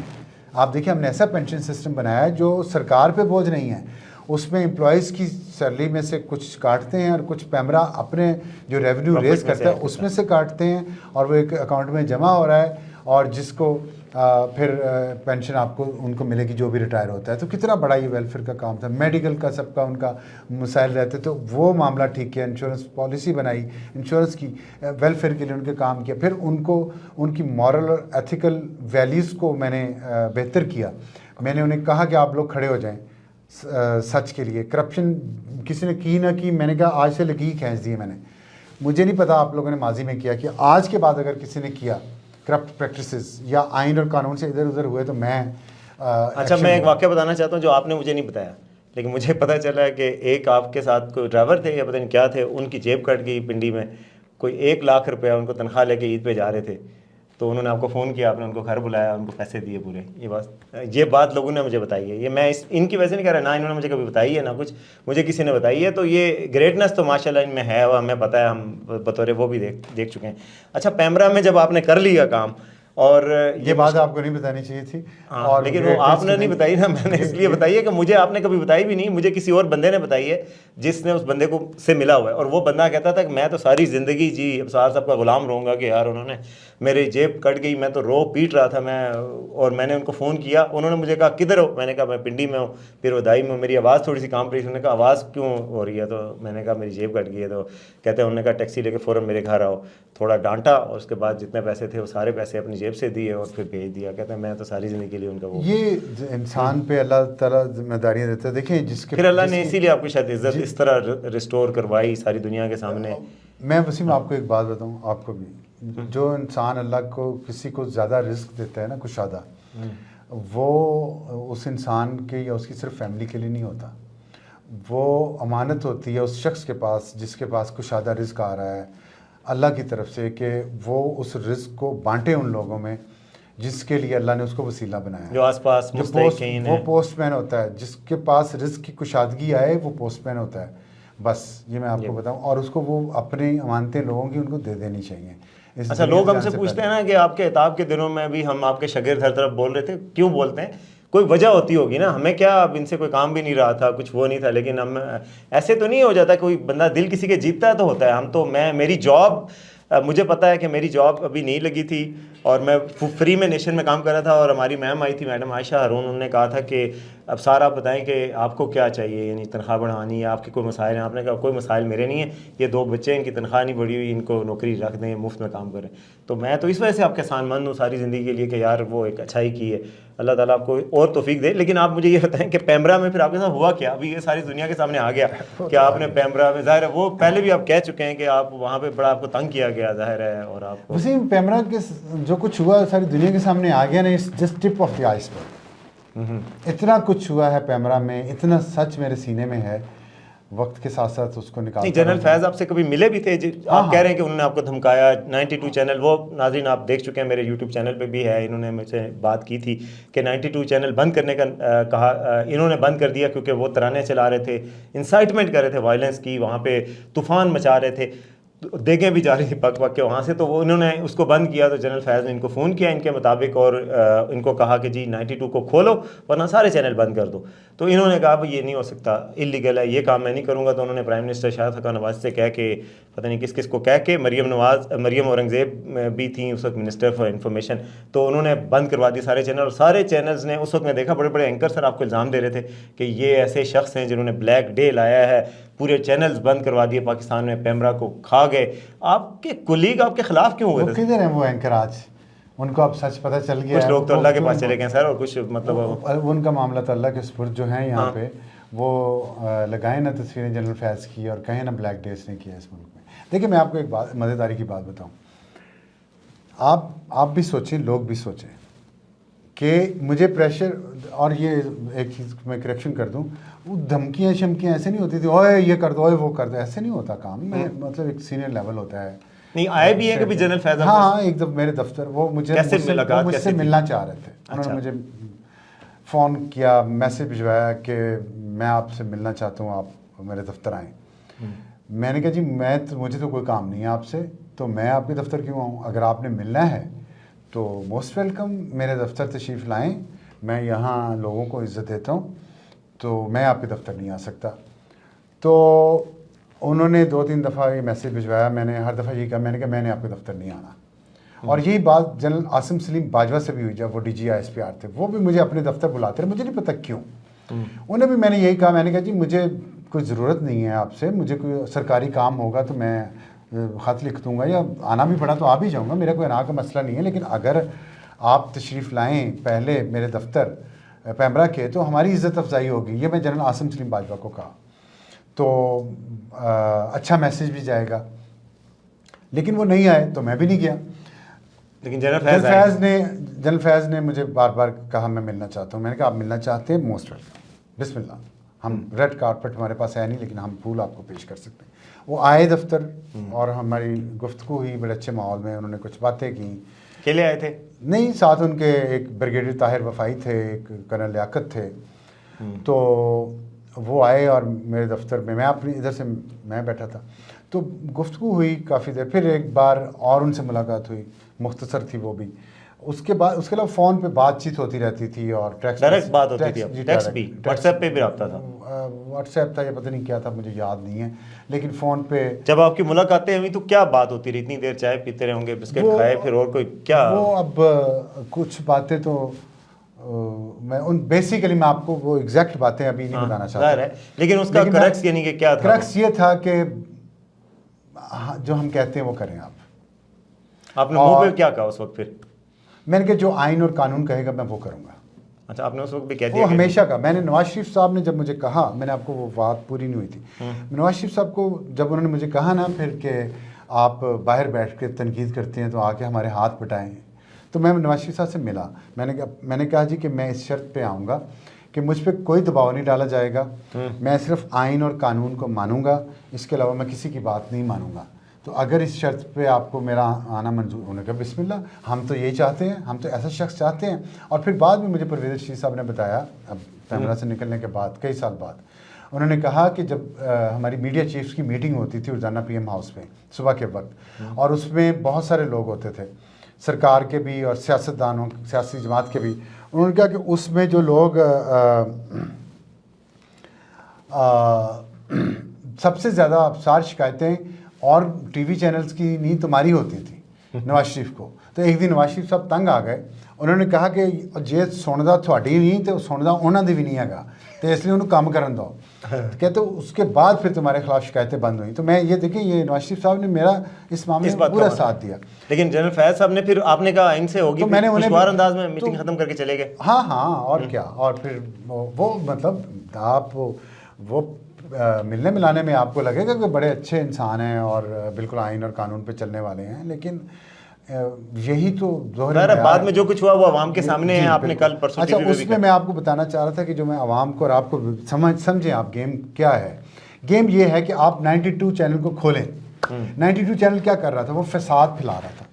آپ دیکھیں ہم نے ایسا پینشن سسٹم بنایا ہے جو سرکار پہ بوجھ نہیں ہے. اس میں امپلائیز کی سیلری میں سے کچھ کاٹتے ہیں اور کچھ پیمرا اپنے جو ریونیو ریز کرتا ہے اس میں سے کاٹتے ہیں اور وہ ایک اکاؤنٹ میں جمع ہو رہا ہے، اور جس کو پھر پینشن آپ کو ان کو ملے گی جو بھی ریٹائر ہوتا ہے. تو کتنا بڑا یہ ویلفیئر کا کام تھا. میڈیکل کا سب کا ان کا مسائل رہتے تو وہ معاملہ ٹھیک کیا، انشورنس پالیسی بنائی، انشورنس کی ویلفیئر کے لیے ان کے کام کیا. پھر ان کو ان کی مورل اور ایتھیکل ویلیوز کو میں نے بہتر کیا. میں نے انہیں کہا کہ آپ لوگ کھڑے ہو جائیں سچ کے لیے. کرپشن کسی نے کی نہ کی، میں نے کہا آج سے لگی کھینچ دی میں نے. مجھے نہیں پتا آپ لوگوں نے ماضی میں کیا کہ آج کے بعد اگر کسی نے کیا کرپٹ پریکٹسز یا آئین اور قانون سے ادھر ادھر ہوئے تو میں اچھا میں ایک واقعہ بتانا چاہتا ہوں جو آپ نے مجھے نہیں بتایا، لیکن مجھے پتہ چلا کہ ایک آپ کے ساتھ کوئی ڈرائیور تھے یا پتہ نہیں کیا تھے، ان کی جیب کٹ گئی پنڈی میں، کوئی 1,00,000 روپیہ ان کو تنخواہ لے کے عید پہ جا رہے تھے، تو انہوں نے آپ کو فون کیا، آپ نے ان کو گھر بلایا، ان کو پیسے دیے پورے. یہ بات لوگوں نے مجھے بتائی ہے. یہ میں ان کی وجہ سے نہیں کہہ رہا، نہ انہوں نے مجھے کبھی بتائی ہے نہ کچھ مجھے کسی نے بتائی ہے. تو یہ گریٹنس تو ماشاء اللہ ان میں ہے، اور ہمیں پتہ ہے، ہم بطور وہ بھی دیکھ چکے ہیں. اچھا پیمرا میں جب آپ نے کر لیا کام، اور یہ بات آپ کو نہیں بتانی چاہیے تھی، اور لیکن وہ آپ نے نہیں بتائی نا، میں نے اس لیے بتائی ہے کہ مجھے آپ نے کبھی بتائی بھی نہیں. مجھے کسی اور بندے نے بتائی ہے جس نے اس بندے کو سے ملا ہوا ہے، اور وہ بندہ کہتا تھا کہ میں تو ساری زندگی جی ابصار صاحب کا غلام رہوں گا کہ یار انہوں نے میری جیب کٹ گئی، میں تو رو پیٹ رہا تھا میں، اور میں نے ان کو فون کیا، انہوں نے مجھے کہا کدھر ہو، میں نے کہا میں پنڈی میں ہوں، پھر ودائی میں ہوں، میری آواز تھوڑی سی کام پڑی. انہوں نے کہا آواز کیوں ہو رہی ہے؟ تو میں نے کہا میری جیب کٹ گئی ہے. تو کہتے ہیں انہوں نے کہا ٹیکسی لے کے فوراً میرے گھر آؤ. تھوڑا ڈانٹا اور اس کے بعد جتنے پیسے تھے وہ سارے پیسے اپنی جیب سے دیے اور پھر بھیج دیا. کہتے ہیں میں تو ساری زندگی کے لیے ان کا وہ. یہ انسان پہ اللہ تعالیٰ ذمہ داریاں دیتا ہے. دیکھیں جس کے پھر اللہ نے اسی لیے آپ کی شاید عزت اس طرح ریسٹور کروائی ساری دنیا کے سامنے. میں وسیم آپ کو ایک بات بتاؤں، آپ کو بھی، جو انسان اللہ کو کسی کو زیادہ رزق دیتا ہے نا کشادہ، وہ اس انسان کے یا اس کی صرف فیملی کے لیے نہیں ہوتا، وہ امانت ہوتی ہے اس شخص کے پاس جس کے پاس کشادہ رزق آ رہا ہے اللہ کی طرف سے، کہ وہ اس رزق کو بانٹے ان لوگوں میں جس کے لیے اللہ نے اس کو وسیلہ بنایا ہے. جو آس پاس مستحقین وہ پوسٹ مین ہوتا ہے، جس کے پاس رزق کی کشادگی آئے وہ پوسٹ مین ہوتا ہے. بس یہ میں آپ کو بتاؤں، اور اس کو وہ اپنی امانتیں لوگوں کی ان کو دے دینی چاہیے. اچھا لوگ ہم سے پوچھتے ہیں نا کہ آپ کے عتاب کے دنوں میں بھی ہم آپ کے شاگرد ہر طرف بول رہے تھے، کیوں بولتے ہیں؟ کوئی وجہ ہوتی ہوگی نا، ہمیں کیا اب ان سے کوئی کام بھی نہیں رہا تھا، کچھ وہ نہیں تھا، لیکن ہم ایسے تو نہیں ہو جاتا، کوئی بندہ دل کسی کے جیتتا ہے تو ہوتا ہے. ہم تو میری جاب، مجھے پتا ہے کہ میری جاب ابھی نہیں لگی تھی اور میں فری میں نیشن میں کام کر رہا تھا، اور ہماری میم آئی تھی، میڈم عائشہ ہارون، انہوں نے کہا تھا کہ اب سر آپ بتائیں کہ آپ کو کیا چاہیے، یعنی تنخواہ بڑھانی ہے، آپ کے کوئی مسائل ہیں؟ آپ نے کہا کوئی مسائل میرے نہیں ہیں، یہ 2 بچے ان کی تنخواہ نہیں بڑھی ہوئی، ان کو نوکری رکھ دیں، مفت میں کام کریں. تو میں تو اس وجہ سے آپ کے احسان مند ہوں ساری زندگی کے لیے کہ یار وہ ایک اچھائی کی ہے، اللہ تعالیٰ آپ کو اور توفیق دے. لیکن آپ مجھے یہ بتائیں کہ پیمرا میں پھر آپ کے ساتھ ہوا کیا؟ ابھی یہ ساری دنیا کے سامنے آ گیا کہ آپ نے پیمرا میں، ظاہر ہے وہ پہلے بھی آپ کہہ چکے ہیں کہ آپ وہاں پہ بڑا آپ کو تنگ کیا گیا، ظاہر ہے، اور آپ کو وسیم پیمرا کے جو کچھ ہوا ساری دنیا کے سامنے آ گیا نا، just tip of the ice برگ. اتنا کچھ ہوا ہے پیمرا میں، اتنا سچ میرے سینے میں ہے، وقت کے ساتھ ساتھ اس کو نکال. جنرل فیض آپ سے کبھی ملے بھی تھے؟ آپ کہہ رہے ہیں کہ انہوں نے آپ کو دھمکایا. 92 چینل، وہ ناظرین آپ دیکھ چکے ہیں، میرے یوٹیوب چینل پہ بھی ہے، انہوں نے مجھ سے بات کی تھی کہ 92 چینل بند کرنے کا کہا. انہوں نے بند کر دیا کیونکہ وہ ترانے چلا رہے تھے، انسائٹمنٹ کر رہے تھے وائلنس کی، وہاں پہ طوفان مچا رہے تھے، دیگیں بھی جا رہی تھی پک پک کے وہاں سے. تو وہ انہوں نے اس کو بند کیا. تو جنرل فیض نے ان کو فون کیا ان کے مطابق، اور ان کو کہا کہ جی 92 کو کھولو ورنہ سارے چینل بند کر دو. تو انہوں نے کہا بھائی یہ نہیں ہو سکتا، انلیگل ہے، یہ کام میں نہیں کروں گا. تو انہوں نے پرائم منسٹر شاہد خاقان نواز سے کہہ کے، پتہ نہیں کس کس کو کہہ کے، مریم اورنگزیب بھی تھیں اس وقت منسٹر فار انفارمیشن، تو انہوں نے بند کروا دی سارے چینل. اور سارے چینلز نے اس وقت میں دیکھا بڑے بڑے اینکر سر آپ کو الزام دے رہے تھے کہ یہ ایسے شخص ہیں جنہوں نے بلیک ڈے لایا ہے، پورے چینلز بند کروا دیے پاکستان میں، پیمرا کو کھا گئے. آپ کے کولیگ آپ کے خلاف کیوں ہوئے تھے؟ کدھر ہیں وہ اینکر آج؟ ان کو اب سچ پتہ چل گیا ہے. کچھ لوگ تو اللہ کے پاس چلے گئے سر، اور کچھ مطلب ان کا معاملہ تو اللہ کے سپرد جو ہیں یہاں پہ، وہ لگائیں نا تصویریں جنرل فیض کی اور کہیں نا بلیک ڈیز نے کیا اس ملک میں. دیکھیں میں آپ کو ایک بات مزیداری کی بات بتاؤں، آپ بھی سوچیں، لوگ بھی سوچیں کہ مجھے پریشر، اور یہ ایک چیز میں کریکشن کر دوں، وہ دھمکیاں شمکیاں ایسے نہیں ہوتی تھی اوئے یہ کر دو اوئے وہ کر دو، ایسے نہیں ہوتا کام. میں مطلب ایک سینئر لیول ہوتا ہے نہیں آئے بھی ہیں کبھی جنرل فیض احمد؟ ہاں ایک دفعہ میرے دفتر وہ مجھ سے ملنا چاہ رہے تھے. انہوں نے مجھے فون کیا, میسج بھجوایا کہ میں آپ سے ملنا چاہتا ہوں, آپ میرے دفتر آئیں. میں نے کہا جی مجھے تو کوئی کام نہیں ہے آپ سے, تو میں آپ کے دفتر کیوں آؤں؟ اگر آپ نے ملنا ہے تو موسٹ ویلکم, میرے دفتر تشریف لائیں, میں یہاں لوگوں کو عزت دیتا ہوں, تو میں آپ کے دفتر نہیں آ سکتا. تو انہوں نے 2-3 دفعہ یہ میسیج بھجوایا, میں نے ہر دفعہ یہی کہا, میں نے کہا میں نے آپ کے دفتر نہیں آنا. اور یہی بات جنرل عاصم سلیم باجوہ سے بھی ہوئی, جب وہ DGI تھے, وہ بھی مجھے اپنے دفتر بلاتے رہے, مجھے نہیں پتہ کیوں. انہیں بھی میں نے یہی کہا, میں نے کہا جی مجھے کوئی ضرورت نہیں ہے آپ سے, مجھے کوئی سرکاری کام ہوگا تو میں خط لکھ دوں گا, یا آنا بھی پڑا تو آ بھی جاؤں گا, میرا کوئی انا کا مسئلہ نہیں ہے, لیکن اگر آپ تشریف لائیں پہلے میرے دفتر پیمرا کے تو ہماری عزت افزائی ہوگی. یہ میں جنرل عاصم سلیم باجوہ کو کہا, تو اچھا میسیج بھی جائے گا. لیکن وہ نہیں آئے تو میں بھی نہیں گیا. لیکن جنرل فیض نے مجھے بار بار کہا میں ملنا چاہتا ہوں. میں نے کہا آپ ملنا چاہتے ہیں, موسٹ ویلکم, بسم اللہ, ہم ریڈ کارپٹ ہمارے پاس ہے نہیں, لیکن ہم پھول آپ کو پیش کر سکتے ہیں. وہ آئے دفتر اور ہماری گفتگو ہوئی بڑے اچھے ماحول میں. انہوں نے کچھ باتیں کی. اکیلے آئے تھے؟ نہیں, ساتھ ان کے ایک بریگیڈیئر طاہر وفائی تھے, ایک کرنل لیاقت تھے. تو وہ آئے اور میرے دفتر میں, میں اپنی ادھر سے میں بیٹھا تھا, تو گفتگو ہوئی کافی دیر. پھر ایک بار اور ان سے ملاقات ہوئی, مختصر تھی وہ بھی. اس کے علاوہ فون پہ بات چیت ہوتی رہتی تھی, اور ڈائریکٹ بات ہوتی تھی, ٹیکسٹ بھی, واٹس ایپ پہ بھی رابطہ تھا. واٹس ایپ تھا یا پتہ نہیں کیا تھا, مجھے یاد نہیں ہے, لیکن فون پہ جب آپ کی ملاقاتیں ہوئی تو کیا بات ہوتی رہی؟ اتنی دیر چائے پیتے رہے ہوں گے, بسکٹ کھائے, پھر اور کوئی کیا؟ وہ اب کچھ باتیں تو میں بیسیکلی میں آپ کو وہ ایگزیکٹ باتیں ابھی نہیں بتانا چاہتا, لیکن اس کا کریکس یعنی کہ کیا تھا؟ کریکس یہ تھا کہ جو ہم کہتے ہیں وہ کریں آپ نے منہ پہ کیا کہا اس وقت؟ پھر میں نے کہا جو آئین اور قانون کہے گا میں وہ کروں گا. اچھا, آپ نے اس وقت بھی کہہ دیا؟ وہ ہمیشہ کا. میں نے نواز شریف صاحب نے جب مجھے کہا, میں نے آپ کو وہ بات پوری نہیں ہوئی تھی, نواز شریف صاحب کو جب انہوں نے مجھے کہا نا پھر کہ آپ باہر بیٹھ کے تنقید کرتے ہیں تو آ کے ہمارے ہاتھ پٹائیں, تو میں نواز شریف صاحب سے ملا. میں نے کہا جی کہ میں اس شرط پہ آؤں گا کہ مجھ پہ کوئی دباؤ نہیں ڈالا جائے گا, میں صرف آئین اور قانون کو مانوں گا, اس کے علاوہ میں کسی کی بات نہیں مانوں گا. تو اگر اس شرط پہ آپ کو میرا آنا منظور, ہونے کا بسم اللہ, ہم تو یہی چاہتے ہیں, ہم تو ایسا شخص چاہتے ہیں. اور پھر بعد میں مجھے پرویز رشید صاحب نے بتایا, اب پیمرا سے نکلنے کے بعد کئی سال بعد, انہوں نے کہا کہ جب ہماری میڈیا چیفز کی میٹنگ ہوتی تھی روزانہ PM ہاؤس میں صبح کے وقت, اور اس میں بہت سارے لوگ ہوتے تھے, سرکار کے بھی اور سیاستدانوں, سیاسی جماعت کے بھی. انہوں نے کہا کہ اس میں جو لوگ سب سے زیادہ ابصار شکایتیں اور ٹی وی چینلز کی نہیں تمہاری ہوتی تھی نواز شریف کو. تو ایک دن نواز شریف صاحب تنگ آ گئے, انہوں نے کہا کہ جے سندا تھوڑی نہیں تو سندا انہوں نے بھی نہیں ہے, تو اس لیے انہوں کام کرن دو. کہتے اس کے بعد پھر تمہارے خلاف شکایتیں بند ہوئیں. تو میں یہ دیکھیں, یہ نواز شریف صاحب نے میرا اس معاملے میں پورا ساتھ دیا. لیکن جنرل فیض صاحب نے پھر آپ نے کہا ان سے ہوگی, میں نے خوشگوار انداز میں میٹنگ ختم کر کے چلے گئے. ہاں اور کیا. اور پھر وہ مطلب آپ وہ ملنے ملانے میں آپ کو لگے گا کہ بڑے اچھے انسان ہیں اور بالکل آئین اور قانون پہ چلنے والے ہیں, لیکن یہی تو بعد میں جو کچھ ہوا وہ عوام کے سامنے ہے. آپ نے کل پرسوں اچھا, اس میں آپ کو بتانا چاہ رہا تھا کہ جو میں عوام کو اور آپ کو سمجھیں آپ گیم کیا ہے. گیم یہ ہے کہ آپ 92 چینل کو کھولیں. 92 چینل کیا کر رہا تھا, وہ فساد پھیلا رہا تھا.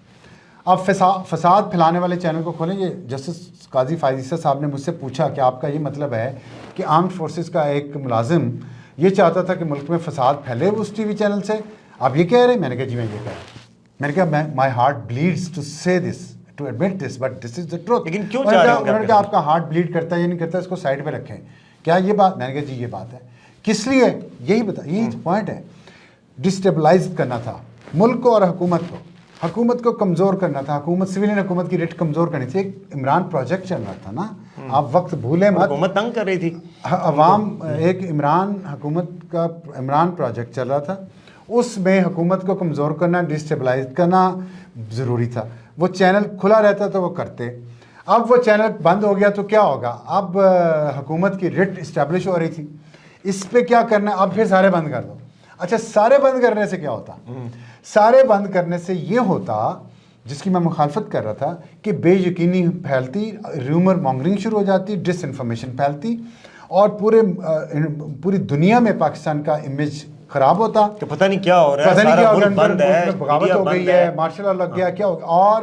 آپ فساد پھیلانے والے چینل کو کھولیں. یہ جسٹس قاضی فائز صاحب نے مجھ سے پوچھا کہ آپ کا یہ مطلب ہے کہ آرمڈ فورسز کا ایک ملازم یہ چاہتا تھا کہ ملک میں فساد پھیلے اس ٹی وی چینل سے, آپ یہ کہہ رہے ہیں؟ میں نے کہا جی میں یہ کہہ رہا ہوں. میں نے کہا my heart bleeds to say this, to admit this, but this is the truth. لیکن کیوں چاہ رہے ہیں؟ انہوں نے کہا آپ کا ہارٹ بلیڈ کرتا ہے یا نہیں کرتا, اس کو سائڈ پہ رکھیں. کیا یہ بات؟ میں نے کہا جی یہ بات ہے. کس لیے؟ یہی پوائنٹ ہے. ڈسٹیبلائز کرنا تھا ملک کو اور حکومت کو کمزور کرنا تھا. سویلین حکومت کی ریٹ کمزور کرنی تھی. ایک عمران پروجیکٹ چل رہا تھا نا, آپ وقت بھولیں مت. حکومت تنگ کر رہی تھی عوام. ایک عمران پروجیکٹ چل رہا تھا, اس میں حکومت کو کمزور کرنا, ڈسٹیبلائز کرنا ضروری تھا. وہ چینل کھلا رہتا تو وہ کرتے. اب وہ چینل بند ہو گیا تو کیا ہوگا؟ اب حکومت کی ریٹ اسٹیبلش ہو رہی تھی, اس پہ کیا کرنا ہے؟ اب پھر سارے بند کر دو. اچھا, سارے بند کرنے سے کیا ہوتا؟ سارے بند کرنے سے یہ ہوتا, جس کی میں مخالفت کر رہا تھا, کہ بے یقینی پھیلتی, ریومر مانگرنگ شروع ہو جاتی, ڈس انفارمیشن پھیلتی, اور پوری دنیا میں پاکستان کا امیج خراب ہوتا کہ پتہ نہیں کیا ہو رہا ہے, پتہ نہیں کیا ہو سارا گیا, ملک بند ہے, بغاوت ہو گئی ہے, مارشل لا لگ گیا, ہاں. کیا ہو گیا. اور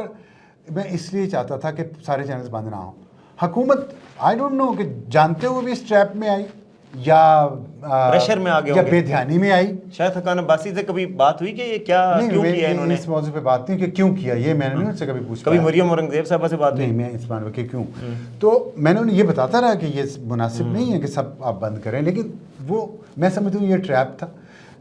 میں اس لیے چاہتا تھا کہ سارے چینلز بند نہ ہوں. حکومت آئی ڈونٹ نو کہ جانتے ہوئے بھی اس ٹریپ میں آئی یا پریشر میں آگے یا بے دھیانی میں آئی. شاید حقان عباسی سے کبھی بات ہوئی کہ یہ کیا کیوں کیا انہوں نے؟ اس موضوع پہ بات نہیں کہ کیوں کیا, یہ میں نے نہیں ان سے کبھی پوچھا. کبھی مریم اورنگزیب صاحبہ سے بات ہوئی؟ نہیں, میں اس بات کہ کیوں, تو میں نے انہیں یہ بتاتا رہا کہ یہ مناسب نہیں ہے کہ سب آپ بند کریں, لیکن وہ میں سمجھتا ہوں یہ ٹریپ تھا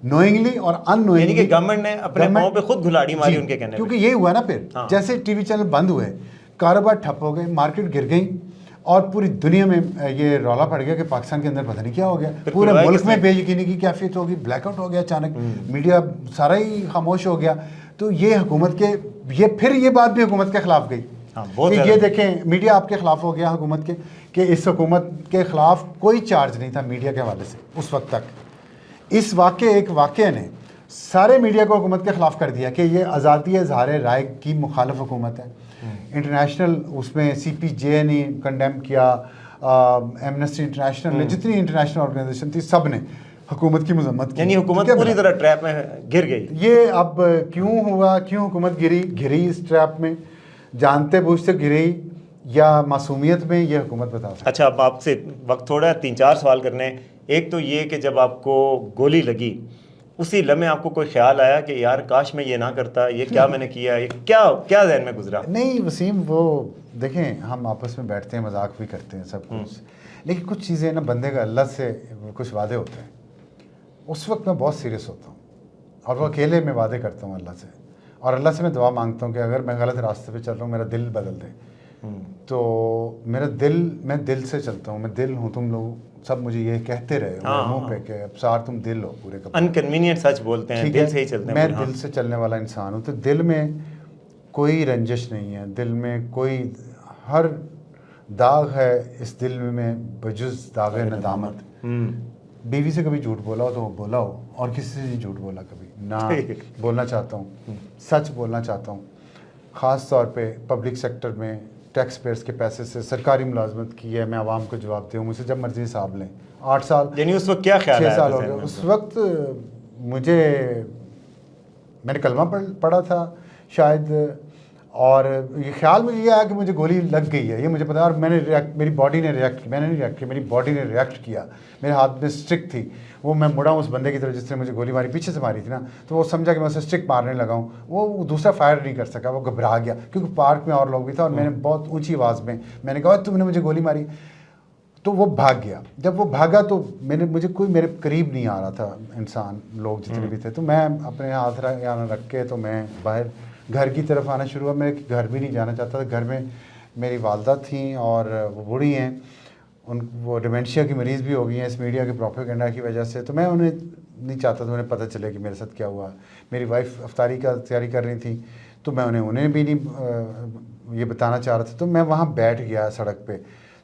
نوئنگلی اور ان نوئنگلی, یعنی کہ گورنمنٹ نے اپنے پاؤں پہ خود گھلاڑی ماری ان کے کہنے پہ. کیونکہ یہ ہوا نا پھر جیسے ٹی وی چینل بند ہوئے, کاروبار ٹھپ ہو گئے, مارکیٹ گر گئی, اور پوری دنیا میں یہ رولا پڑ گیا کہ پاکستان کے اندر پتہ نہیں کیا ہو گیا, پورے ملک میں بے یقینی کی کیفیت ہوگی, بلیک آؤٹ ہو گیا اچانک, میڈیا سارا ہی خاموش ہو گیا. تو یہ حکومت کے یہ بات بھی حکومت کے خلاف گئی کہ یہ دیکھیں میڈیا آپ کے خلاف ہو گیا حکومت کے, کہ اس حکومت کے خلاف کوئی چارج نہیں تھا میڈیا کے حوالے سے اس وقت تک. اس ایک واقعے نے سارے میڈیا کو حکومت کے خلاف کر دیا کہ یہ آزادی اظہار رائے کی مخالف حکومت ہے. انٹرنیشنل اس میں سی پی جے نے کنڈیم کیا, ایمنسٹی انٹرنیشنل نے, جتنی انٹرنیشنل آرگنائزیشن تھی سب نے حکومت کی مذمت کی. یعنی حکومت پوری طرح ٹریپ میں گر گئی. یہ اب کیوں ہوا, کیوں حکومت گری اس ٹریپ میں, جانتے بوجھتے گری یا معصومیت میں, یہ حکومت بتا سکتی. اچھا, اب آپ سے وقت تھوڑا ہے, 3-4 سوال کرنے. ایک تو یہ کہ جب آپ کو گولی لگی اسی لمحے آپ کو کوئی خیال آیا کہ یار کاش میں یہ نہ کرتا, یہ کیا میں نے کیا, یہ کیا ذہن میں گزرا؟ نہیں وسیم, وہ دیکھیں ہم آپس میں بیٹھتے ہیں, مذاق بھی کرتے ہیں سب کچھ, لیکن کچھ چیزیں نا بندے کا اللہ سے کچھ وعدے ہوتے ہیں, اس وقت میں بہت سیریس ہوتا ہوں, اور وہ اکیلے میں وعدے کرتا ہوں اللہ سے, اور اللہ سے میں دعا مانگتا ہوں کہ اگر میں غلط راستے پہ چل رہا ہوں میرا دل بدل دے. تو میرا دل, میں دل سے چلتا ہوں, میں دل ہوں, تم لوگ سب مجھے یہ کہتے رہے منہ پہ کہ ابصار تم دل ہو پورے کا, انکنوینئنٹ سچ بولتے ہیں, دل سے ہی چلتے ہیں. میں دل سے چلنے والا انسان ہوں, تو دل میں کوئی رنجش نہیں ہے, دل میں کوئی, ہر داغ ہے اس دل میں بجز داغ ندامت. بیوی سے کبھی جھوٹ بولا ہو تو بولا ہو, اور کسی سے نہیں جھوٹ بولا کبھی, نہ بولنا چاہتا ہوں, سچ بولنا چاہتا ہوں. خاص طور پہ پبلک سیکٹر میں ٹیکس پیئرس کے پیسے سے سرکاری ملازمت کی ہے, میں عوام کو جواب دوں, مجھ سے جب مرضی حساب لیں. 8 سال, یعنی اس وقت کیا خیال 6 سال ہو گئے. اس وقت میں نے کلمہ پڑھا تھا شاید, اور یہ خیال مجھے یہ آیا کہ مجھے گولی لگ گئی ہے, یہ مجھے پتا, اور میں نے میری باڈی نے ریئیکٹ کیا, میں نے نہیں ریئیکٹ کیا, میری باڈی نے ریئیکٹ کیا. میرے ہاتھ میں اسٹرک تھی, وہ میں مڑا ہوں اس بندے کی طرف جس نے مجھے گولی ماری, پیچھے سے ماری تھی نا, تو وہ سمجھا کہ میں اسے اسٹرک مارنے لگا ہوں. وہ دوسرا فائر نہیں کر سکا, وہ گھبرا گیا, کیونکہ پارک میں اور لوگ بھی تھا, اور میں نے بہت اونچی آواز میں نے کہا تم نے مجھے گولی ماری. تو وہ بھاگ گیا. جب وہ بھاگا تو مجھے کوئی میرے قریب نہیں آ رہا تھا انسان, لوگ جتنے بھی تھے, تو میں اپنے ہاتھ رکھ کے تو میں باہر گھر کی طرف آنا شروع ہوا. میں گھر بھی نہیں جانا چاہتا تھا. گھر میں میری والدہ تھیں اور وہ بوڑھی ہیں, وہ ڈیمنشیا کی مریض بھی ہو گئی ہیں اس میڈیا کے پروپیگنڈا کی وجہ سے. تو میں انہیں نہیں چاہتا تھا انہیں پتہ چلے کہ میرے ساتھ کیا ہوا. میری وائف افطاری کا تیاری کر رہی تھی, تو میں انہیں بھی نہیں یہ بتانا چاہ رہا تھا. تو میں وہاں بیٹھ گیا سڑک پہ,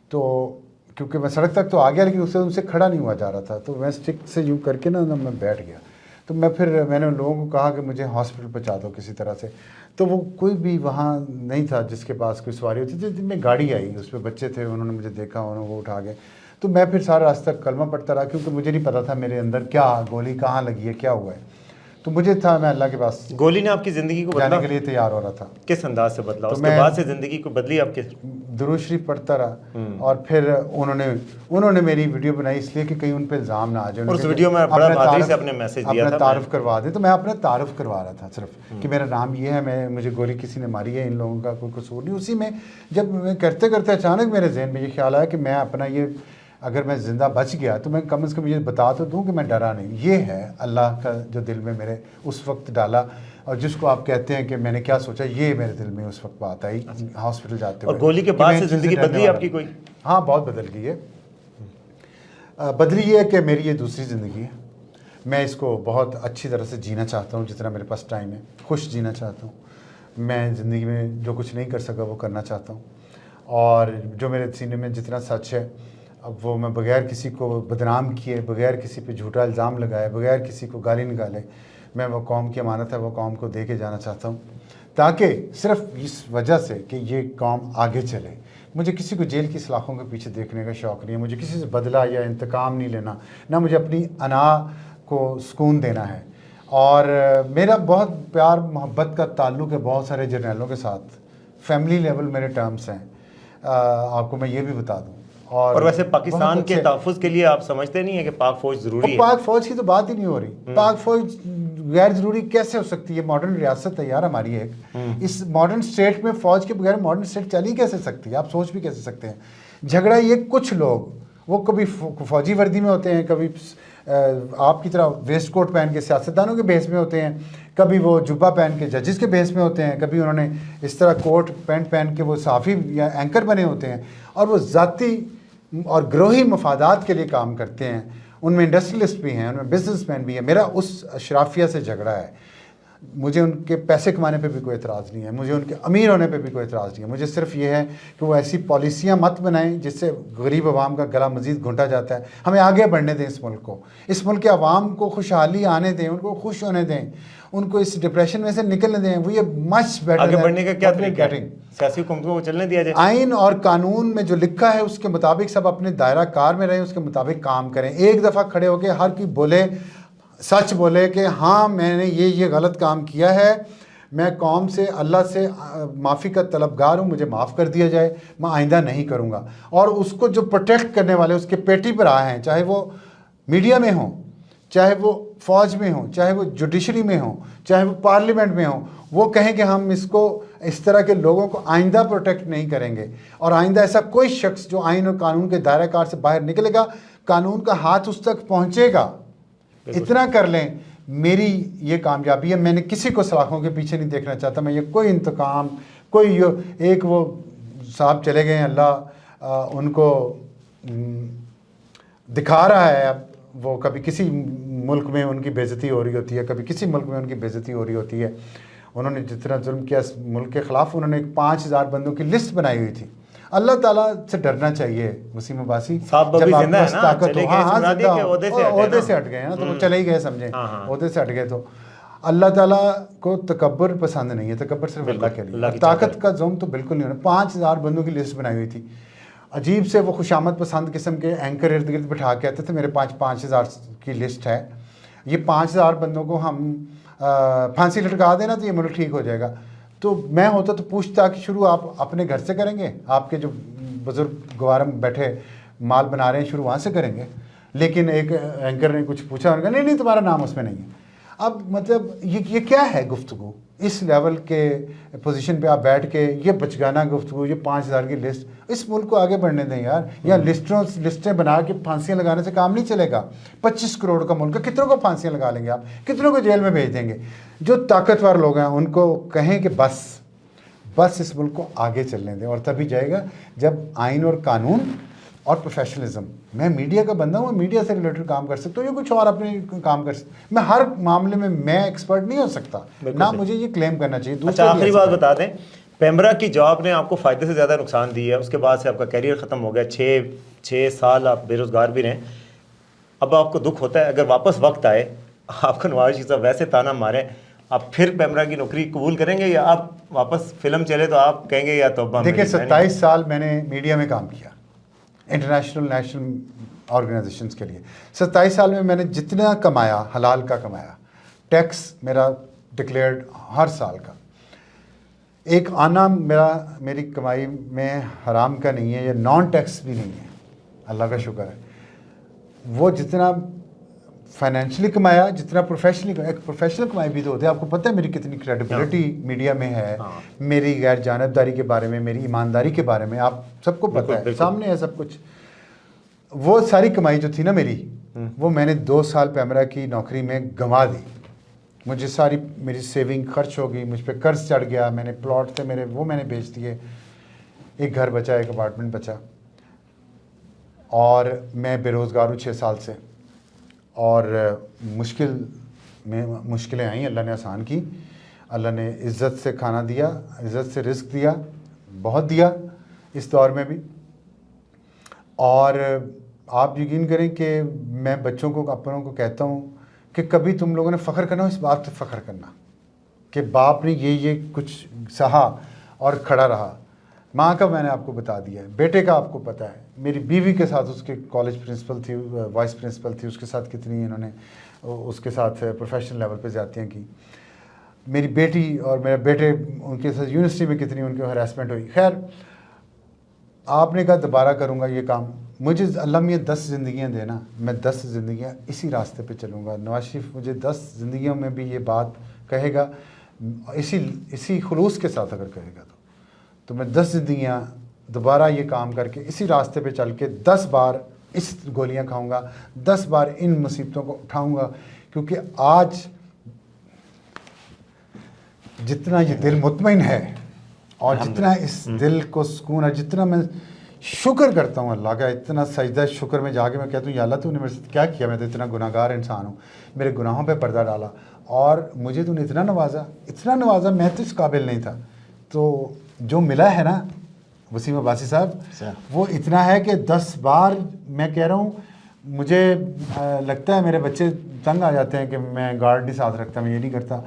تو کیونکہ میں سڑک تک تو آ گیا لیکن اس سے ان سے کھڑا نہیں ہوا جا رہا تھا. تو میں اسٹک سے یوں کر کے نا میں بیٹھ گیا. تو میں نے ان لوگوں کو کہا کہ مجھے ہاسپٹل پہنچا دو کسی طرح سے. تو وہ کوئی بھی وہاں نہیں تھا جس کے پاس کوئی سواری ہوتی تھی. جن میں گاڑی آئی اس پہ بچے تھے, انہوں نے مجھے دیکھا, انہوں وہ اٹھا گئے. تو میں پھر سارا راستہ کلمہ پڑھتا رہا, کیونکہ مجھے نہیں پتا تھا میرے اندر کیا گولی کہاں لگی ہے, کیا ہوا ہے. تو مجھے تھا میں اللہ کے پاس گولی نے آپ کی زندگی کو جانے کے لیے تیار ہو رہا تھا. کس انداز سے بدلا اس کے بعد سے زندگی کو بدلی آپ کے؟ درود شریف پڑھتا رہا, اور پھر انہوں نے میری ویڈیو بنائی اس لیے کہ کہیں ان پہ الزام نہ آ جائے. اس ویڈیو میں بڑا بہادری سے اپنے میسج دیا تھا, تعارف کروا دیں. تو میں اپنا تعارف کروا رہا تھا صرف کہ میرا نام یہ ہے, مجھے گولی کسی نے ماری ہے, ان لوگوں کا کوئی قصور نہیں. اسی میں جب میں کرتے کرتے اچانک میرے ذہن میں یہ خیال آیا کہ میں اپنا یہ, اگر میں زندہ بچ گیا تو میں کم از کم یہ بتا تو دوں کہ میں ڈرا نہیں. یہ ہے اللہ کا جو دل میں میرے اس وقت ڈالا, اور جس کو آپ کہتے ہیں کہ میں نے کیا سوچا, یہ میرے دل میں اس وقت بات آئی ہاسپٹل جاتے ہوئے. اور گولی کے بعد سے زندگی بدلی آپ کی کوئی؟ ہاں بہت بدل گئی ہے. بدلی یہ ہے کہ میری یہ دوسری زندگی ہے. میں اس کو بہت اچھی طرح سے جینا چاہتا ہوں جتنا میرے پاس ٹائم ہے. خوش جینا چاہتا ہوں. میں زندگی میں جو کچھ نہیں کر سکا وہ کرنا چاہتا ہوں, اور جو میرے سینے میں جتنا سچ ہے اب وہ میں بغیر کسی کو بدنام کیے, بغیر کسی پہ جھوٹا الزام لگائے, بغیر کسی کو گالی نکالے, میں وہ قوم کی امانت ہے وہ قوم کو دے کے جانا چاہتا ہوں, تاکہ صرف اس وجہ سے کہ یہ قوم آگے چلے. مجھے کسی کو جیل کی سلاخوں کے پیچھے دیکھنے کا شوق نہیں ہے, مجھے کسی سے بدلہ یا انتقام نہیں لینا, نہ مجھے اپنی انا کو سکون دینا ہے. اور میرا بہت پیار محبت کا تعلق ہے بہت سارے جرنیلوں کے ساتھ, فیملی لیول میرے ٹرمز ہیں, آپ کو میں یہ بھی بتا دوں. اور ویسے پاکستان کے تحفظ کے لیے آپ سمجھتے نہیں ہیں کہ پاک فوج ضروری ہے؟ پاک فوج کی تو بات ہی نہیں ہو رہی. پاک فوج غیر ضروری کیسے ہو سکتی ہے؟ ماڈرن ریاست ہے یار ہماری ایک, اس ماڈرن اسٹیٹ میں فوج کے بغیر ماڈرن اسٹیٹ چلی کیسے سکتی ہے؟ آپ سوچ بھی کیسے سکتے ہیں؟ جھگڑا یہ کچھ لوگ وہ کبھی فوجی وردی میں ہوتے ہیں, کبھی آپ کی طرح ویسٹ کوٹ پہن کے سیاستدانوں کے بیس میں ہوتے ہیں, کبھی وہ جبہ پہن کے ججز کے بیس میں ہوتے ہیں, کبھی انہوں نے اس طرح کوٹ پینٹ پہن کے وہ صحافی یا اینکر بنے ہوتے ہیں, اور وہ ذاتی اور گروہی مفادات کے لیے کام کرتے ہیں. ان میں انڈسٹریلسٹ بھی ہیں, ان میں بزنس مین بھی ہیں. میرا اس اشرافیہ سے جھگڑا ہے. مجھے ان کے پیسے کمانے پہ بھی کوئی اعتراض نہیں ہے, مجھے ان کے امیر ہونے پہ بھی کوئی اعتراض نہیں ہے. مجھے صرف یہ ہے کہ وہ ایسی پالیسیاں مت بنائیں جس سے غریب عوام کا گلا مزید گھونٹا جاتا ہے. ہمیں آگے بڑھنے دیں اس ملک کو, اس ملک کے عوام کو خوشحالی آنے دیں, ان کو خوش ہونے دیں, ان کو اس ڈپریشن میں سے نکلنے دیں. وہ یہ مچ بیٹر آگے بڑھنے کا کیا طریقہ ہے؟ سیاسی حکومتوں کو چلنے دیا جائے. آئین اور قانون میں جو لکھا ہے اس کے مطابق سب اپنے دائرہ کار میں رہیں, اس کے مطابق کام کریں. ایک دفعہ کھڑے ہو کے ہر کوئی بولے, سچ بولے کہ ہاں میں نے یہ غلط کام کیا ہے, میں قوم سے اللہ سے معافی کا طلبگار ہوں, مجھے معاف کر دیا جائے, میں آئندہ نہیں کروں گا. اور اس کو جو پروٹیکٹ کرنے والے اس کے پیٹی پر آئے ہیں, چاہے وہ میڈیا میں ہوں, چاہے وہ فوج میں ہوں, چاہے وہ جوڈیشری میں ہوں, چاہے وہ پارلیمنٹ میں ہوں, وہ کہیں کہ ہم اس کو اس طرح کے لوگوں کو آئندہ پروٹیکٹ نہیں کریں گے. اور آئندہ ایسا کوئی شخص جو آئین اور قانون کے دائرہ کار سے باہر نکلے گا, قانون کا ہاتھ اس تک پہنچے گا. اتنا کر لیں, میری یہ کامیابی ہے. میں نے کسی کو سلاخوں کے پیچھے نہیں دیکھنا چاہتا. میں یہ کوئی انتقام, کوئی ایک وہ صاحب چلے گئے ہیں, اللہ ان کو دکھا رہا ہے. اب وہ کبھی کسی ملک میں ان کی بے عزتی ہو رہی ہوتی ہے, کبھی کسی ملک میں ان کی بے عزتی ہو رہی ہوتی ہے. انہوں نے جتنا ظلم کیا اس ملک کے خلاف, انہوں نے ایک 5000 بندوں کی لسٹ بنائی ہوئی تھی. اللہ تعالیٰ سے ڈرنا چاہیے وسیم عباسی. جب آپ کے پاس طاقت ہو, ہاں عہدے سے ہٹ گئے ہیں نا, تو وہ چلے ہی گئے, سمجھیں عہدے سے ہٹ گئے. تو اللہ تعالیٰ کو تکبر پسند نہیں ہے, تکبر صرف اللہ کے لیے. طاقت کا ذوم تو بالکل نہیں ہونا. 5000 بندوں کی لسٹ بنائی ہوئی تھی. عجیب سے وہ خوشامد پسند قسم کے اینکر ارد گرد بٹھا کے آتے تھے, میرے 5000 کی لسٹ ہے, یہ 5000 بندوں کو ہم پھانسی لٹکا دینا تو یہ ملک ٹھیک ہو جائے گا. تو میں ہوتا تو پوچھتا کہ شروع آپ اپنے گھر سے کریں گے, آپ کے جو بزرگ گوارم بیٹھے مال بنا رہے ہیں شروع وہاں سے کریں گے. لیکن ایک اینکر نے کچھ پوچھا, انہوں نے کہا نہیں تمہارا نام اس میں نہیں ہے. اب مطلب یہ کیا ہے گفتگو؟ اس لیول کے پوزیشن پہ آپ بیٹھ کے یہ بچگانہ گفتگو, یہ 5000 کی لسٹ. اس ملک کو آگے بڑھنے دیں یار. یا لسٹیں بنا کے پھانسیاں لگانے سے کام نہیں چلے گا. 25 کروڑ کا ملک ہے, کتنوں کو پھانسیاں لگا لیں گے آپ, کتنوں کو جیل میں بھیج دیں گے؟ جو طاقتور لوگ ہیں ان کو کہیں کہ بس اس ملک کو آگے چلنے دیں. اور تبھی جائے گا جب آئین اور قانون اور پروفیشنلزم. میں میڈیا کا بندہ ہوں, میں میڈیا سے ریلیٹڈ کام کر سکتا ہوں, یا کچھ اور اپنے کام کر سکتا ہوں. میں ہر معاملے میں ایکسپرٹ نہیں ہو سکتا, نہ مجھے یہ کلیم کرنا چاہیے. اچھا آخری بات بتا دیں, پیمرا کی جاب نے آپ کو فائدے سے زیادہ نقصان دی ہے. اس کے بعد سے آپ کا کیریئر ختم ہو گیا, 6 سال آپ بے روزگار بھی رہیں. اب آپ کو دکھ ہوتا ہے اگر واپس وقت آئے, آپ کو نواز شریف صاحب ویسے تانا مارے, آپ پھر پیمرا کی نوکری قبول کریں گے, یا آپ واپس فلم چلے تو آپ کہیں گے یا توبہ؟ دیکھیں 27 سال میں نے میڈیا میں کام کیا, انٹرنیشنل نیشنل آرگنائزیشنز کے لیے. 27 سال میں نے جتنا کمایا, حلال کا کمایا. ٹیکس میرا ڈکلیئرڈ ہر سال کا, ایک آنا میری کمائی میں حرام کا نہیں ہے, یا نان ٹیکس بھی نہیں ہے, اللہ کا شکر ہے. وہ جتنا فائنینشلی کمایا, جتنا پروفیشنلی کمایا. ایک پروفیشنل کمائی بھی تو ہوتی ہے. آپ کو پتہ ہے میری کتنی کریڈیبلٹی میڈیا میں ہے, میری غیر جانبداری کے بارے میں, میری ایمانداری کے بارے میں آپ سب کو پتہ ہے, سامنے ہے سب کچھ. وہ ساری کمائی جو تھی نا میری, وہ میں نے 2 سال پیمرا کی نوکری میں گنوا دی. مجھے ساری میری سیونگ خرچ ہو گئی, مجھ پہ قرض چڑھ گیا, میں نے پلاٹ تھے میرے وہ میں نے بیچ دیے, ایک گھر بچا, ایک اپارٹمنٹ بچا, اور میں بے روزگار ہوں 6 سال سے. اور مشکلیں آئیں, اللہ نے آسان کی, اللہ نے عزت سے کھانا دیا, عزت سے رزق دیا, بہت دیا اس دور میں بھی. اور آپ یقین کریں کہ میں بچوں کو, اپنوں کو کہتا ہوں کہ کبھی تم لوگوں نے فخر کرنا ہو, اس بات پہ فخر کرنا کہ باپ نے یہ کچھ سہا اور کھڑا رہا. ماں کا میں نے آپ کو بتا دیا ہے, بیٹے کا آپ کو پتہ ہے, میری بیوی کے ساتھ اس کے کالج پرنسپل تھی، وائس پرنسپل تھی، اس کے ساتھ کتنی انہوں نے اس کے ساتھ پروفیشنل لیول پہ زیادتیاں کی. میری بیٹی اور میرے بیٹے ان کے ساتھ یونیورسٹی میں کتنی ان کی ہراسمنٹ ہوئی. خیر آپ نے کہا دوبارہ کروں گا یہ کام. مجھے اللہ میاں 10 زندگیاں دینا، میں 10 زندگیاں اسی راستے پہ چلوں گا. نواز شریف مجھے 10 زندگیوں میں بھی یہ بات کہے گا، اسی خلوص کے ساتھ اگر کہے گا تو میں 10 زندگیاں دوبارہ یہ کام کر کے اسی راستے پہ چل کے 10 بار اس گولیاں کھاؤں گا، 10 بار ان مصیبتوں کو اٹھاؤں گا. کیونکہ آج جتنا یہ دل مطمئن ہے اور جتنا اس دل کو سکون ہے، جتنا میں شکر کرتا ہوں اللہ کا، اتنا سجدہ شکر میں جا کے میں کہتا ہوں یا اللہ تو نے میرے ساتھ کیا کیا، میں تو اتنا گناہ گار انسان ہوں، میرے گناہوں پہ پردہ ڈالا اور مجھے تو نے اتنا نوازا، میں تو اس قابل نہیں تھا. تو جو ملا ہے نا وسیم عباسی صاحب، وہ اتنا ہے کہ 10 بار میں کہہ رہا ہوں. مجھے لگتا ہے میرے بچے تنگ آ جاتے ہیں کہ میں گارڈ نہیں ساتھ رکھتا، میں یہ نہیں کرتا.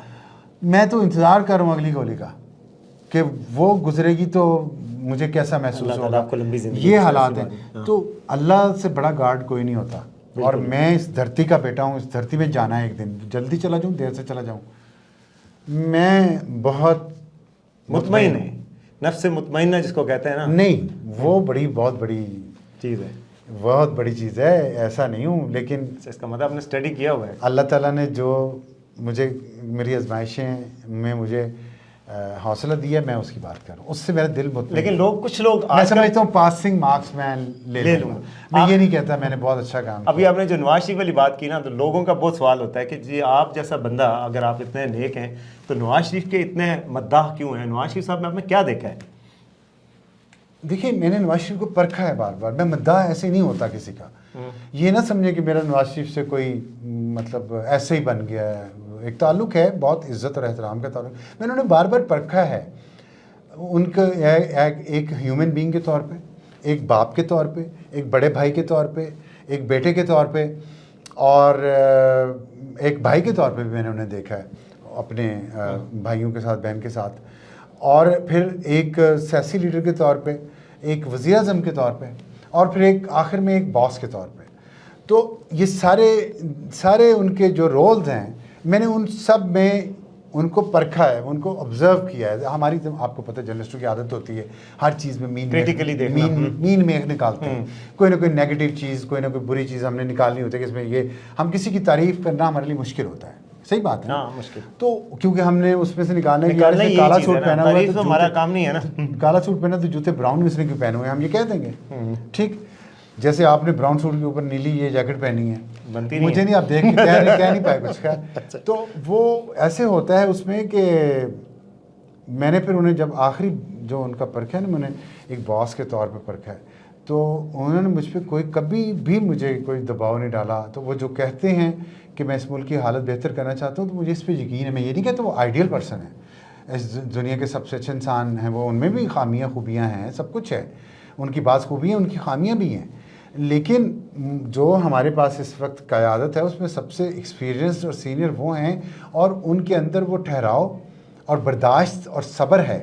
میں تو انتظار کر رہا ہوں اگلی گولی کا کہ وہ گزرے گی تو مجھے کیسا محسوس ہوگا. یہ حالات ہیں. تو اللہ سے بڑا گارڈ کوئی نہیں ہوتا. اور میں اس دھرتی کا بیٹا ہوں، اس دھرتی میں جانا ہے ایک دن، جلدی چلا جاؤں دیر سے چلا جاؤں. میں بہت مطمئن ہے، نفس مطمئنہ جس کو کہتے ہیں نا. نہیں وہ بہت بڑی چیز ہے، بہت بڑی چیز ہے. ایسا نہیں ہوں، لیکن اس کا مطلب آپ نے اسٹڈی کیا ہوا ہے. اللہ تعالیٰ نے جو مجھے میری آزمائشیں میں مجھے حوصلہ دیا، میں اس کی بات کروں، اس سے میرا دل مطمئن. لیکن کچھ لوگ میں سمجھتا ہوں پاسنگ مارکس میں لے لوں گا. میں یہ نہیں کہتا میں نے بہت اچھا کام کیا. ابھی آپ نے جو نواز شریف والی بات کی نا، تو لوگوں کا بہت سوال ہوتا ہے کہ جی آپ جیسا بندہ اگر آپ اتنے نیک ہیں تو نواز شریف کے اتنے مداح کیوں ہیں؟ نواز شریف صاحب نے آپ نے کیا دیکھا ہے؟ دیکھیے میں نے نواز شریف کو پرکھا ہے بار بار. میں مداح ایسے نہیں ہوتا کسی کا. یہ نہ سمجھے کہ میرا نواز شریف سے کوئی مطلب ایسے ہی بن گیا ہے. ایک تعلق ہے، بہت عزت اور احترام کا تعلق. میں انہوں نے بار بار پرکھا ہے ان کا ایک ہیومن بینگ کے طور پہ، ایک باپ کے طور پہ، ایک بڑے بھائی کے طور پہ، ایک بیٹے کے طور پہ، اور ایک بھائی کے طور پہ بھی میں نے انہیں دیکھا ہے اپنے بھائیوں کے ساتھ، بہن کے ساتھ، اور پھر ایک سیاسی لیڈر کے طور پہ، ایک وزیر اعظم کے طور پہ، اور پھر ایک آخر میں ایک باس کے طور پہ. تو یہ سارے ان کے جو رولز ہیں میں نے ان سب میں ان کو پرکھا ہے، ان کو آبزرو کیا ہے. ہماری آپ کو پتہ ہے جرنلسٹوں کی عادت ہوتی ہے ہر چیز میں مین میخ نکالتے ہیں. کوئی نہ کوئی نیگیٹو چیز، کوئی نہ کوئی بری چیز ہم نے نکالنی ہوتی ہے کہ اس میں یہ ہم کسی کی تعریف کرنا ہمارے لیے مشکل ہوتا ہے. صحیح بات ہے مشکل. تو کیونکہ ہم نے اس میں سے نکالنا ہے کہ کالا سوٹ پہنا ہوا ہے تو ہمارا کام نہیں ہے نا. کالا سوٹ پہنا تو جوتے براؤن اس نے کیوں پہنے ہوئے ہم یہ کہہ دیں گے. ٹھیک جیسے آپ نے براؤن سوٹ کے اوپر نیلی یہ جیکٹ پہنی ہے، مجھے نہیں آپ دیکھ کے کہہ نہیں پائے کچھ. خیر تو وہ ایسے ہوتا ہے اس میں کہ میں نے پھر انہیں جب آخری جو ان کا پرکھا ہے نا، میں نے ایک باس کے طور پہ پرکھا ہے، تو انہوں نے مجھ پہ کبھی بھی مجھے کوئی دباؤ نہیں ڈالا. تو وہ جو کہتے ہیں کہ میں اس ملک کی حالت بہتر کرنا چاہتا ہوں تو مجھے اس پہ یقین ہے. میں یہ نہیں کہتا وہ آئیڈیل پرسن ہے، اس دنیا کے سب سے اچھے انسان ہیں وہ، ان میں بھی خامیاں خوبیاں ہیں، سب کچھ ہے، ان کی بعض خوبیاں ان کی خامیاں بھی ہیں. لیکن جو ہمارے پاس اس وقت قیادت ہے اس میں سب سے ایکسپیرینسڈ اور سینئر وہ ہیں، اور ان کے اندر وہ ٹھہراؤ اور برداشت اور صبر ہے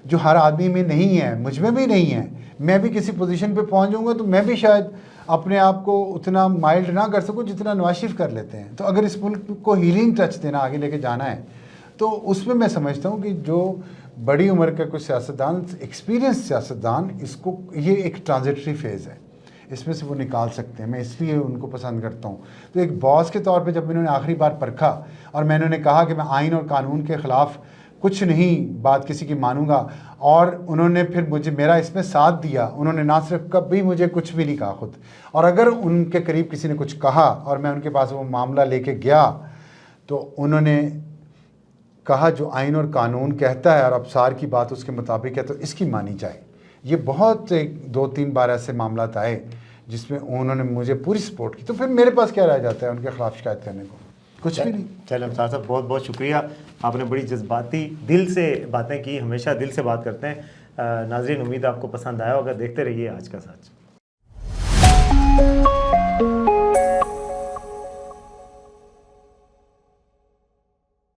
جو ہر آدمی میں نہیں ہے، مجھ میں بھی نہیں ہے. میں بھی کسی پوزیشن پہ پہنچ جاؤں گا تو میں بھی شاید اپنے آپ کو اتنا مائلڈ نہ کر سکوں جتنا نواز شریف کر لیتے ہیں. تو اگر اس ملک کو ہیلنگ ٹچ دینا، آگے لے کے جانا ہے، تو اس میں سمجھتا ہوں کہ جو بڑی عمر کا کوئی سیاستدان، ایکسپیرینس سیاستدان، اس کو یہ ایک ٹرانزٹری فیز ہے، اس میں سے وہ نکال سکتے ہیں. میں اس لیے ان کو پسند کرتا ہوں. تو ایک باس کے طور پہ جب انہوں نے آخری بار پرکھا اور میں نے کہا کہ میں آئین اور قانون کے خلاف کچھ نہیں بات کسی کی مانوں گا، اور انہوں نے پھر میرا اس میں ساتھ دیا. انہوں نے نہ صرف کبھی مجھے کچھ بھی نہیں کہا خود، اور اگر ان کے قریب کسی نے کچھ کہا اور میں ان کے پاس وہ معاملہ لے کے گیا تو انہوں نے کہا جو آئین اور قانون کہتا ہے اور ابصار کی بات اس کے مطابق ہے تو اس کی مانی جائے. یہ بہت 2-3 بار ایسے معاملات آئے جس میں انہوں نے مجھے پوری سپورٹ کی. تو پھر میرے پاس کیا رہ جاتا ہے ان کے خلاف شکایت کرنے کو؟ کچھ بھی نہیں. چلیں امسار صاحب بہت بہت شکریہ، آپ نے بڑی جذباتی دل سے باتیں کی، ہمیشہ دل سے بات کرتے ہیں. ناظرین امید آپ کو پسند آیا ہوگا، دیکھتے رہیے آج کا سچ.